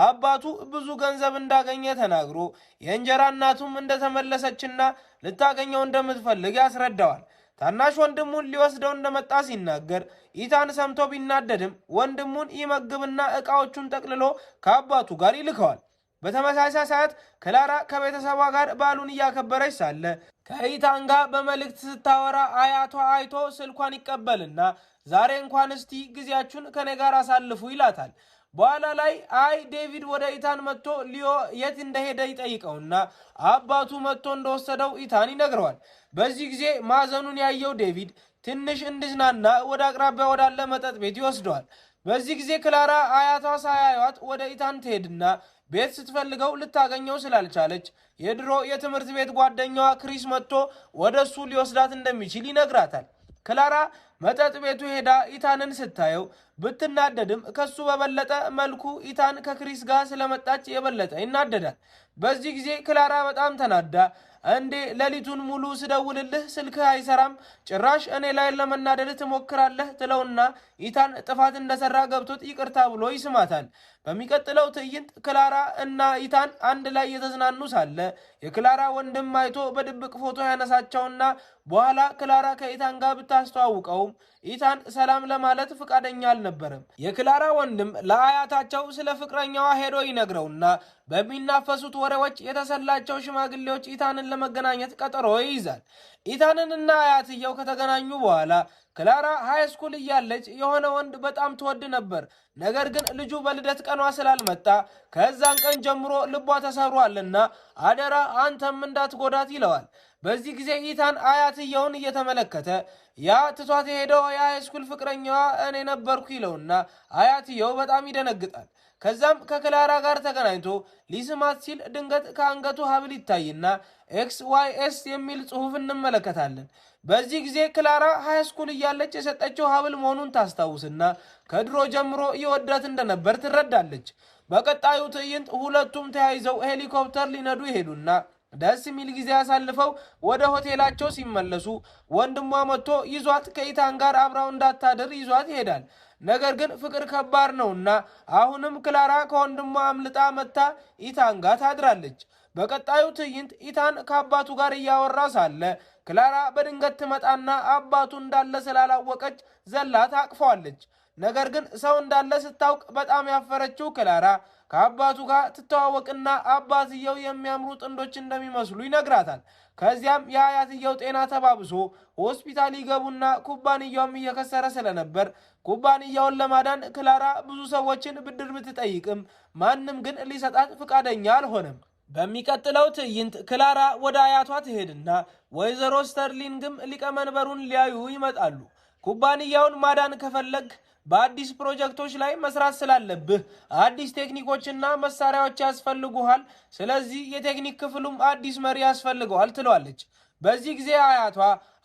አባቱ ብዙ ገንዘብ እንዳገኘ ተናግሮ የእንጀራ እናቱም እንደተመለሰችና ልታገኘው እንደምትፈልግ ያስረዳዋል። ታናሽ ወንድሙን ሊወስደው እንደመጣ ሲናገር ኢታን ሰምቶ ቢናደድም ወንድሙን ይመግብና ዕቃዎቹን ጠቅልሎ ከአባቱ ጋር ይልከዋል። በተመሳሳይ ሰዓት ክላራ ከቤተሰቧ ጋር በዓሉን እያከበረች ሳለ ከኢታን ጋር በመልእክት ስታወራ አያቷ አይቶ ስልኳን ይቀበልና ዛሬ እንኳን እስቲ ጊዜያችሁን ከኔ ጋር አሳልፉ ይላታል። በኋላ ላይ ዴቪድ ወደ ኢታን መጥቶ ሊዮ የት እንደሄደ ይጠይቀውና አባቱ መጥቶ እንደወሰደው ኢታን ይነግረዋል። በዚህ ጊዜ ማዘኑን ያየው ዴቪድ ትንሽ እንድዝናና ወደ አቅራቢያ ወዳለ መጠጥ ቤት ይወስደዋል። በዚህ ጊዜ ክላራ አያቷ ሳያዩት ወደ ኢታን ትሄድና ቤት ስትፈልገው ልታገኘው ስላልቻለች የድሮ የትምህርት ቤት ጓደኛዋ ክሪስ መጥቶ ወደሱ ሊወስዳት እንደሚችል ይነግራታል። ክላራ መጠጥ ቤቱ ሄዳ ኢታንን ስታየው ብትናደድም ከሱ በበለጠ መልኩ ኢታን ከክሪስ ጋር ስለመጣች የበለጠ ይናደዳል። በዚህ ጊዜ ክላራ በጣም ተናዳ እንዴ ሌሊቱን ሙሉ ስደውልልህ ስልክህ አይሰራም፣ ጭራሽ እኔ ላይ ለመናደድ ትሞክራለህ ትለውና ኢታን ጥፋት እንደሰራ ገብቶት ይቅርታ ብሎ ይስማታል። በሚቀጥለው ትዕይንት ክላራ እና ኢታን አንድ ላይ የተዝናኑ ሳለ የክላራ ወንድም አይቶ በድብቅ ፎቶ ያነሳቸውና በኋላ ክላራ ከኢታን ጋር ብታስተዋውቀውም ኢታን ሰላም ለማለት ፍቃደኛ አልነበረም። የክላራ ወንድም ለአያታቸው ስለ ፍቅረኛዋ ሄዶ ይነግረውና በሚናፈሱት ወሬዎች የተሰላቸው ሽማግሌዎች ኢታንን ለመገናኘት ቀጠሮ ይይዛል። ኢታንንና አያትየው ከተገናኙ በኋላ ክላራ ሃይስኩል እያለች የሆነ ወንድ በጣም ትወድ ነበር። ነገር ግን ልጁ በልደት ቀኗ ስላልመጣ ከዛን ቀን ጀምሮ ልቧ ተሰብሯልና አደራ አንተም እንዳትጎዳት ይለዋል። በዚህ ጊዜ ኢታን አያትየውን እየተመለከተ ያ ትቷት የሄደው የሃይስኩል ፍቅረኛዋ እኔ ነበርኩ ይለውና አያትየው በጣም ይደነግጣል። ከዛም ከክላራ ጋር ተገናኝቶ ሊስማት ሲል ድንገት ከአንገቱ ሀብል ይታይና XYS የሚል ጽሑፍ እንመለከታለን። በዚህ ጊዜ ክላራ ሃይስኩል እያለች የሰጠችው ሀብል መሆኑን ታስታውስና ከድሮ ጀምሮ ይወዳት እንደነበር ትረዳለች። በቀጣዩ ትዕይንት ሁለቱም ተያይዘው ሄሊኮፕተር ሊነዱ ይሄዱና ደስ የሚል ጊዜ አሳልፈው ወደ ሆቴላቸው ሲመለሱ ወንድሟ መጥቶ ይዟት ከኢታን ጋር አብራው እንዳታድር ይዟት ይሄዳል። ነገር ግን ፍቅር ከባድ ነውና አሁንም ክላራ ከወንድሟ አምልጣ መታ ኢታን ጋር ታድራለች። በቀጣዩ ትዕይንት ኢታን ከአባቱ ጋር እያወራ ሳለ ክላራ በድንገት ትመጣና አባቱ እንዳለ ስላላወቀች ዘላ ታቅፈዋለች። ነገር ግን ሰው እንዳለ ስታውቅ በጣም ያፈረችው ክላራ ከአባቱ ጋር ትተዋወቅና አባትየው የሚያምሩ ጥንዶች እንደሚመስሉ ይነግራታል። ከዚያም የአያትየው ጤና ተባብሶ ሆስፒታል ይገቡና ኩባንያውም እየከሰረ ስለነበር ኩባንያውን ለማዳን ክላራ ብዙ ሰዎችን ብድር ብትጠይቅም ማንም ግን ሊሰጣት ፍቃደኛ አልሆነም። በሚቀጥለው ትዕይንት ክላራ ወደ አያቷ ትሄድና ወይዘሮ ስተርሊንግም ሊቀመንበሩን ሊያዩ ይመጣሉ። ኩባንያውን ማዳን ከፈለግ በአዲስ ፕሮጀክቶች ላይ መስራት ስላለብህ አዲስ ቴክኒኮችና መሳሪያዎች ያስፈልጉሃል። ስለዚህ የቴክኒክ ክፍሉም አዲስ መሪ ያስፈልገዋል ትለዋለች። በዚህ ጊዜ አያቷ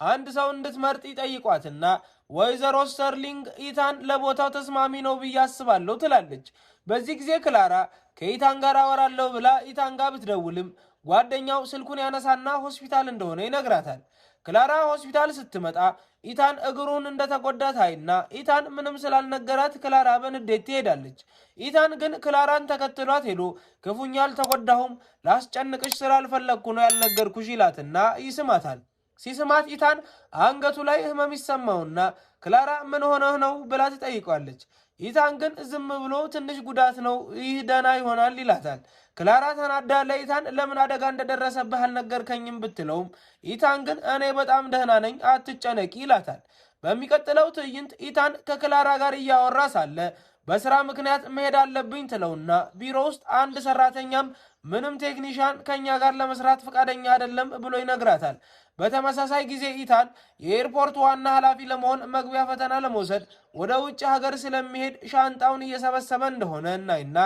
አንድ ሰው እንድትመርጥ ይጠይቋትና ወይዘሮ ስተርሊንግ ኢታን ለቦታው ተስማሚ ነው ብዬ አስባለሁ ትላለች። በዚህ ጊዜ ክላራ ከኢታን ጋር አወራለሁ ብላ ኢታን ጋር ብትደውልም ጓደኛው ስልኩን ያነሳና ሆስፒታል እንደሆነ ይነግራታል። ክላራ ሆስፒታል ስትመጣ ኢታን እግሩን እንደተጎዳ ታይና ኢታን ምንም ስላልነገራት ክላራ በንዴት ትሄዳለች። ኢታን ግን ክላራን ተከትሏት ሄዶ ክፉኛ አልተጎዳሁም፣ ላስጨንቅሽ ስላልፈለግኩ ነው ያልነገርኩሽ ይላትና ይስማታል። ሲስማት ኢታን አንገቱ ላይ ህመም ይሰማውና ክላራ ምን ሆነህ ነው ብላ ትጠይቋለች። ኢታን ግን ዝም ብሎ ትንሽ ጉዳት ነው፣ ይህ ደህና ይሆናል ይላታል። ክላራ ተናዳ ለኢታን ለምን አደጋ እንደደረሰብህ አልነገርከኝም ብትለውም ኢታን ግን እኔ በጣም ደህና ነኝ አትጨነቂ ይላታል። በሚቀጥለው ትዕይንት ኢታን ከክላራ ጋር እያወራ ሳለ በስራ ምክንያት መሄድ አለብኝ ትለውና ቢሮ ውስጥ አንድ ሰራተኛም ምንም ቴክኒሻን ከኛ ጋር ለመስራት ፈቃደኛ አይደለም ብሎ ይነግራታል። በተመሳሳይ ጊዜ ኢታን የኤርፖርት ዋና ኃላፊ ለመሆን መግቢያ ፈተና ለመውሰድ ወደ ውጭ ሀገር ስለሚሄድ ሻንጣውን እየሰበሰበ እንደሆነ እናይና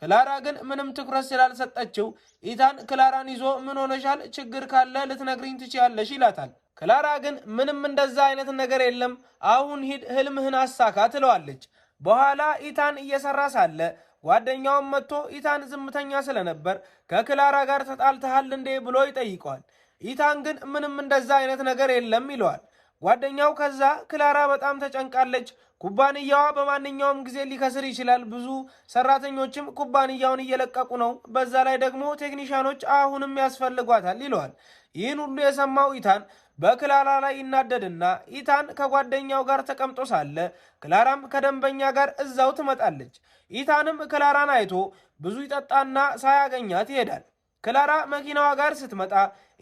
ክላራ ግን ምንም ትኩረት ስላልሰጠችው ኢታን ክላራን ይዞ ምን ሆነሻል? ችግር ካለ ልትነግሪኝ ትችያለሽ ይላታል። ክላራ ግን ምንም እንደዛ አይነት ነገር የለም፣ አሁን ሂድ ህልምህን አሳካ ትለዋለች። በኋላ ኢታን እየሰራ ሳለ ጓደኛውን መጥቶ ኢታን ዝምተኛ ስለነበር ከክላራ ጋር ተጣልተሃል እንዴ ብሎ ይጠይቀዋል። ኢታን ግን ምንም እንደዛ አይነት ነገር የለም ይለዋል። ጓደኛው ከዛ ክላራ በጣም ተጨንቃለች፣ ኩባንያዋ በማንኛውም ጊዜ ሊከስር ይችላል፣ ብዙ ሰራተኞችም ኩባንያውን እየለቀቁ ነው፣ በዛ ላይ ደግሞ ቴክኒሻኖች አሁንም ያስፈልጓታል ይለዋል። ይህን ሁሉ የሰማው ኢታን በክላራ ላይ ይናደድና ኢታን ከጓደኛው ጋር ተቀምጦ ሳለ ክላራም ከደንበኛ ጋር እዛው ትመጣለች። ኢታንም ክላራን አይቶ ብዙ ይጠጣና ሳያገኛት ይሄዳል። ክላራ መኪናዋ ጋር ስትመጣ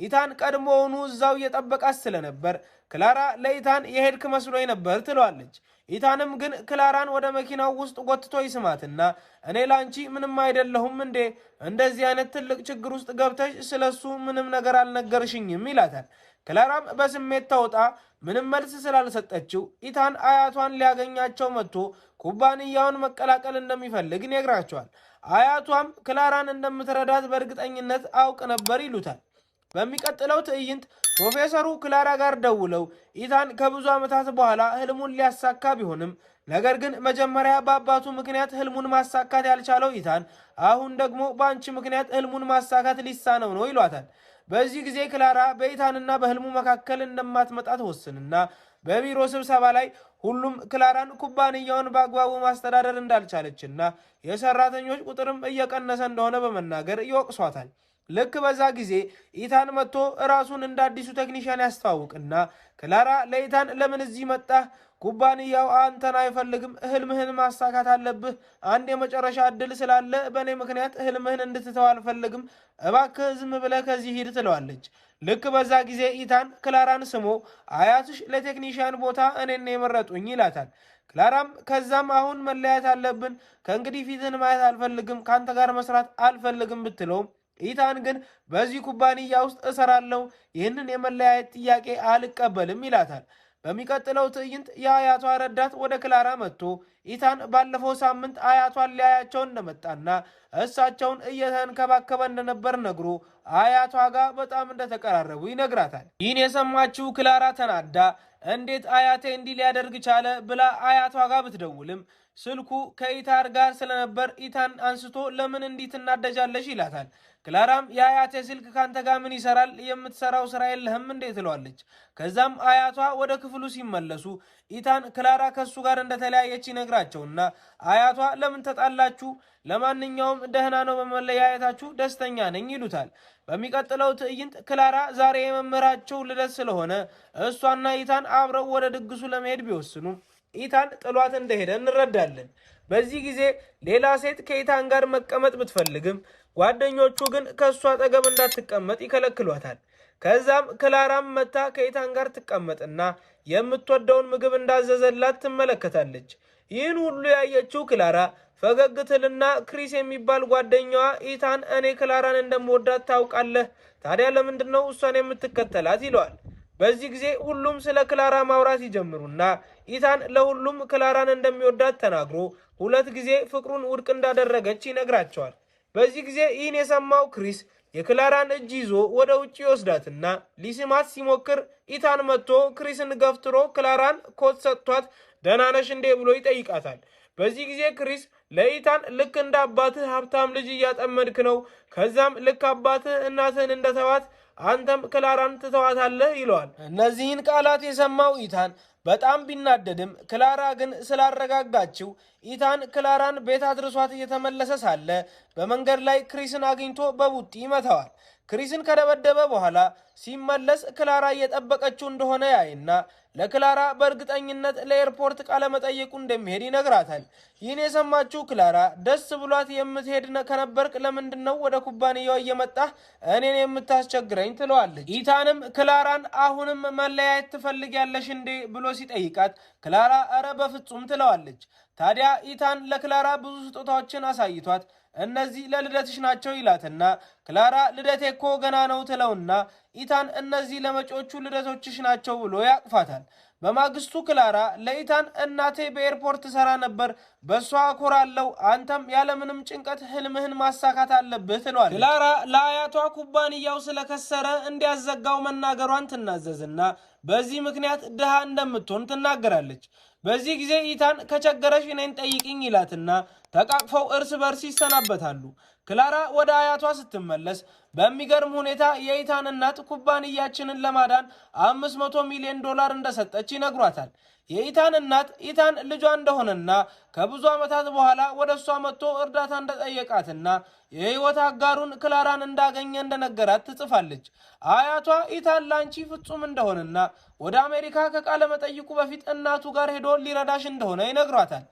ኢታን ቀድሞውኑ እዛው እየጠበቃት ስለነበር ክላራ ለኢታን የሄድክ መስሎኝ ነበር ትለዋለች። ኢታንም ግን ክላራን ወደ መኪናው ውስጥ ጎትቶ ይስማትና እኔ ላንቺ ምንም አይደለሁም እንዴ? እንደዚህ አይነት ትልቅ ችግር ውስጥ ገብተሽ ስለሱ ምንም ነገር አልነገርሽኝም ይላታል። ክላራም በስሜት ተውጣ ምንም መልስ ስላልሰጠችው ኢታን አያቷን ሊያገኛቸው መጥቶ ኩባንያውን መቀላቀል እንደሚፈልግ ይነግራቸዋል። አያቷም ክላራን እንደምትረዳት በእርግጠኝነት አውቅ ነበር ይሉታል። በሚቀጥለው ትዕይንት ፕሮፌሰሩ ክላራ ጋር ደውለው ኢታን ከብዙ ዓመታት በኋላ ህልሙን ሊያሳካ ቢሆንም ነገር ግን መጀመሪያ በአባቱ ምክንያት ህልሙን ማሳካት ያልቻለው ኢታን አሁን ደግሞ በአንቺ ምክንያት ህልሙን ማሳካት ሊሳነው ነው ይሏታል። በዚህ ጊዜ ክላራ በኢታንና በህልሙ መካከል እንደማትመጣ ትወስንና በቢሮ ስብሰባ ላይ ሁሉም ክላራን ኩባንያውን በአግባቡ ማስተዳደር እንዳልቻለችና የሰራተኞች ቁጥርም እየቀነሰ እንደሆነ በመናገር ይወቅሷታል። ልክ በዛ ጊዜ ኢታን መጥቶ ራሱን እንደ አዲሱ ቴክኒሽያን ያስተዋውቅና ክላራ ለኢታን ለምን እዚህ መጣህ? ኩባንያው አንተን አይፈልግም። ህልምህን ማሳካት አለብህ። አንድ የመጨረሻ እድል ስላለ በእኔ ምክንያት ህልምህን እንድትተው አልፈልግም። እባክህ ዝም ብለህ ከዚህ ሂድ ትለዋለች። ልክ በዛ ጊዜ ኢታን ክላራን ስሞ አያትሽ ለቴክኒሽያን ቦታ እኔን የመረጡኝ ይላታል። ክላራም ከዛም አሁን መለያየት አለብን፣ ከእንግዲህ ፊትህን ማየት አልፈልግም፣ ከአንተ ጋር መስራት አልፈልግም ብትለውም ኢታን ግን በዚህ ኩባንያ ውስጥ እሰራለሁ፣ ይህንን የመለያየት ጥያቄ አልቀበልም ይላታል። በሚቀጥለው ትዕይንት የአያቷ ረዳት ወደ ክላራ መጥቶ ኢታን ባለፈው ሳምንት አያቷን ሊያያቸው እንደመጣና እሳቸውን እየተንከባከበ እንደነበር ነግሮ አያቷ ጋር በጣም እንደተቀራረቡ ይነግራታል። ይህን የሰማችው ክላራ ተናዳ እንዴት አያቴ እንዲህ ሊያደርግ ቻለ ብላ አያቷ ጋር ብትደውልም ስልኩ ከኢታን ጋር ስለነበር ኢታን አንስቶ ለምን እንዲህ ትናደጃለሽ ይላታል። ክላራም የአያቴ ስልክ ካንተ ጋር ምን ይሰራል? የምትሰራው ስራ የለህም እንዴ ትለዋለች። ከዛም አያቷ ወደ ክፍሉ ሲመለሱ ኢታን ክላራ ከሱ ጋር እንደተለያየች ይነግራቸውና አያቷ ለምን ተጣላችሁ? ለማንኛውም ደህና ነው በመለያየታችሁ ደስተኛ ነኝ ይሉታል። በሚቀጥለው ትዕይንት ክላራ ዛሬ የመምህራቸው ልደት ስለሆነ እሷና ኢታን አብረው ወደ ድግሱ ለመሄድ ቢወስኑ ኢታን ጥሏት እንደሄደ እንረዳለን። በዚህ ጊዜ ሌላ ሴት ከኢታን ጋር መቀመጥ ብትፈልግም ጓደኞቹ ግን ከእሷ አጠገብ እንዳትቀመጥ ይከለክሏታል። ከዛም ክላራም መታ ከኢታን ጋር ትቀመጥና የምትወደውን ምግብ እንዳዘዘላት ትመለከታለች። ይህን ሁሉ ያየችው ክላራ ፈገግ ትልና ክሪስ የሚባል ጓደኛዋ ኢታን እኔ ክላራን እንደምወዳት ታውቃለህ፣ ታዲያ ለምንድን ነው እሷን የምትከተላት ይለዋል። በዚህ ጊዜ ሁሉም ስለ ክላራ ማውራት ይጀምሩና ኢታን ለሁሉም ክላራን እንደሚወዳት ተናግሮ 2 ጊዜ ፍቅሩን ውድቅ እንዳደረገች ይነግራቸዋል። በዚህ ጊዜ ይህን የሰማው ክሪስ የክላራን እጅ ይዞ ወደ ውጭ ይወስዳትና ሊስማት ሲሞክር ኢታን መጥቶ ክሪስን ገፍትሮ ክላራን ኮት ሰጥቷት ደህና ነሽ እንዴ ብሎ ይጠይቃታል። በዚህ ጊዜ ክሪስ ለኢታን ልክ እንደ አባትህ ሀብታም ልጅ እያጠመድክ ነው፣ ከዛም ልክ አባትህ እናትህን እንደተዋት አንተም ክላራን ትተዋታለህ ይለዋል። እነዚህን ቃላት የሰማው ኢታን በጣም ቢናደድም ክላራ ግን ስላረጋጋችው ኢታን ክላራን ቤት አድርሷት እየተመለሰ ሳለ በመንገድ ላይ ክሪስን አግኝቶ በቡጢ ይመታዋል። ክሪስን ከደበደበ በኋላ ሲመለስ ክላራ እየጠበቀችው እንደሆነ ያይና ለክላራ በእርግጠኝነት ለኤርፖርት ቃለ መጠየቁ እንደሚሄድ ይነግራታል። ይህን የሰማችው ክላራ ደስ ብሏት የምትሄድ ከነበርክ ለምንድነው ወደ ኩባንያው እየመጣህ እኔን የምታስቸግረኝ ትለዋለች። ኢታንም ክላራን አሁንም መለያየት ትፈልጊያለሽ እንዴ ብሎ ሲጠይቃት ክላራ እረ በፍጹም ትለዋለች። ታዲያ ኢታን ለክላራ ብዙ ስጦታዎችን አሳይቷት እነዚህ ለልደትሽ ናቸው ይላትና ክላራ ልደቴ እኮ ገና ነው ትለውና ኢታን እነዚህ ለመጪዎቹ ልደቶችሽ ናቸው ብሎ ያቅፋታል። በማግስቱ ክላራ ለኢታን እናቴ በኤርፖርት ሰራ ነበር፣ በሷ አኮራለሁ፣ አንተም ያለምንም ጭንቀት ህልምህን ማሳካት አለብህ ትለዋለች። ክላራ ለአያቷ ኩባንያው ስለከሰረ እንዲያዘጋው መናገሯን ትናዘዝና በዚህ ምክንያት ድሃ እንደምትሆን ትናገራለች። በዚህ ጊዜ ኢታን ከቸገረሽ እኔን ጠይቅኝ ይላትና ተቃቅፈው እርስ በርስ ይሰናበታሉ። ክላራ ወደ አያቷ ስትመለስ በሚገርም ሁኔታ የኢታን እናት ኩባንያችንን ለማዳን $500 ሚሊዮን እንደሰጠች ይነግሯታል። የኢታን እናት ኢታን ልጇ እንደሆነና ከብዙ ዓመታት በኋላ ወደ እሷ መጥቶ እርዳታ እንደጠየቃትና የህይወት አጋሩን ክላራን እንዳገኘ እንደነገራት ትጽፋለች። አያቷ ኢታን ላንቺ ፍጹም እንደሆነና ወደ አሜሪካ ከቃለ መጠይቁ በፊት እናቱ ጋር ሄዶ ሊረዳሽ እንደሆነ ይነግሯታል።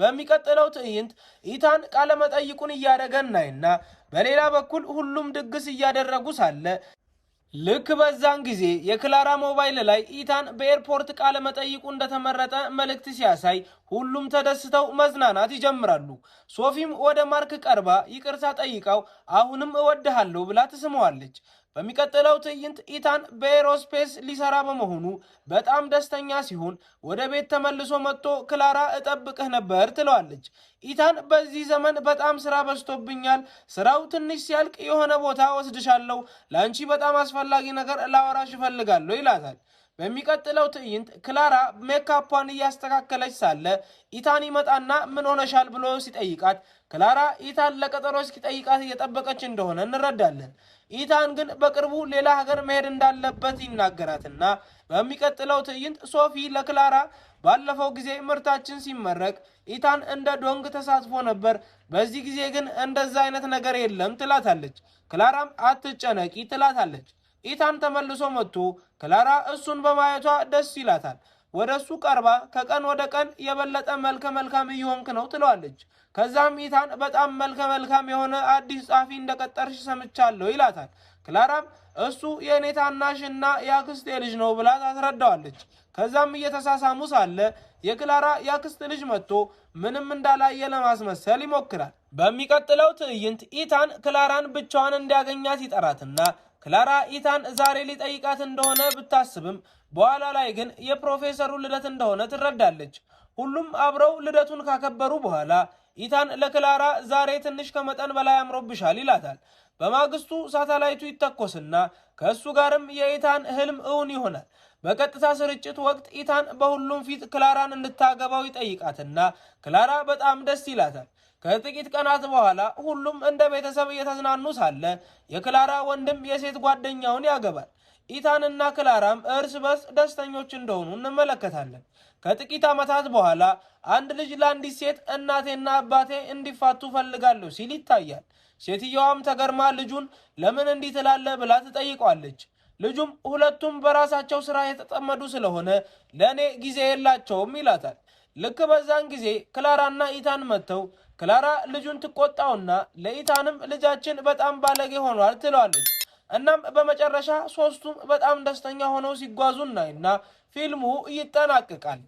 በሚቀጥለው ትዕይንት ኢታን ቃለ መጠይቁን እያደረገ እናይና በሌላ በኩል ሁሉም ድግስ እያደረጉ ሳለ ልክ በዛን ጊዜ የክላራ ሞባይል ላይ ኢታን በኤርፖርት ቃለ መጠይቁ እንደተመረጠ መልእክት ሲያሳይ ሁሉም ተደስተው መዝናናት ይጀምራሉ። ሶፊም ወደ ማርክ ቀርባ ይቅርታ ጠይቃው አሁንም እወድሃለሁ ብላ ትስመዋለች። በሚቀጥለው ትዕይንት ኢታን በኤሮስፔስ ሊሰራ በመሆኑ በጣም ደስተኛ ሲሆን ወደ ቤት ተመልሶ መጥቶ ክላራ እጠብቅህ ነበር ትለዋለች። ኢታን በዚህ ዘመን በጣም ስራ በዝቶብኛል፣ ስራው ትንሽ ሲያልቅ የሆነ ቦታ ወስድሻለሁ፣ ለአንቺ በጣም አስፈላጊ ነገር ላወራሽ እፈልጋለሁ ይላታል። በሚቀጥለው ትዕይንት ክላራ ሜካፓን እያስተካከለች ሳለ ኢታን ይመጣና ምን ሆነሻል ብሎ ሲጠይቃት ክላራ ኢታን ለቀጠሮ እስኪጠይቃት እየጠበቀች እንደሆነ እንረዳለን። ኢታን ግን በቅርቡ ሌላ ሀገር መሄድ እንዳለበት ይናገራትና በሚቀጥለው ትዕይንት ሶፊ ለክላራ ባለፈው ጊዜ ምርታችን ሲመረቅ ኢታን እንደ ዶንግ ተሳትፎ ነበር፣ በዚህ ጊዜ ግን እንደዛ አይነት ነገር የለም ትላታለች። ክላራም አትጨነቂ ትላታለች። ኢታን ተመልሶ መጥቶ ክላራ እሱን በማየቷ ደስ ይላታል። ወደ እሱ ቀርባ ከቀን ወደ ቀን የበለጠ መልከ መልካም እየሆንክ ነው ትለዋለች። ከዛም ኢታን በጣም መልከ መልካም የሆነ አዲስ ጻፊ እንደቀጠርሽ ሰምቻለሁ ይላታል። ክላራም እሱ የኔ ታናሽና የአክስቴ ልጅ ነው ብላ ታስረዳዋለች። ከዛም እየተሳሳሙ ሳለ የክላራ የአክስት ልጅ መጥቶ ምንም እንዳላየ ለማስመሰል ይሞክራል። በሚቀጥለው ትዕይንት ኢታን ክላራን ብቻዋን እንዲያገኛት ይጠራትና ክላራ ኢታን ዛሬ ሊጠይቃት እንደሆነ ብታስብም በኋላ ላይ ግን የፕሮፌሰሩ ልደት እንደሆነ ትረዳለች። ሁሉም አብረው ልደቱን ካከበሩ በኋላ ኢታን ለክላራ ዛሬ ትንሽ ከመጠን በላይ አምሮብሻል ይላታል። በማግስቱ ሳተላይቱ ይተኮስና ከእሱ ጋርም የኢታን ህልም እውን ይሆናል። በቀጥታ ስርጭት ወቅት ኢታን በሁሉም ፊት ክላራን እንድታገባው ይጠይቃትና ክላራ በጣም ደስ ይላታል። ከጥቂት ቀናት በኋላ ሁሉም እንደ ቤተሰብ እየተዝናኑ ሳለ የክላራ ወንድም የሴት ጓደኛውን ያገባል። ኢታንና ክላራም እርስ በርስ ደስተኞች እንደሆኑ እንመለከታለን። ከጥቂት ዓመታት በኋላ አንድ ልጅ ለአንዲት ሴት እናቴና አባቴ እንዲፋቱ ፈልጋለሁ ሲል ይታያል። ሴትየዋም ተገርማ ልጁን ለምን እንዲህ ትላለህ ብላ ትጠይቋለች። ልጁም ሁለቱም በራሳቸው ስራ የተጠመዱ ስለሆነ ለእኔ ጊዜ የላቸውም ይላታል። ልክ በዛን ጊዜ ክላራና ኢታን መጥተው ክላራ ልጁን ትቆጣውና ለኢታንም ልጃችን በጣም ባለጌ ሆኗል ትለዋለች። እናም በመጨረሻ ሶስቱም በጣም ደስተኛ ሆነው ሲጓዙ እናይና ፊልሙ ይጠናቀቃል።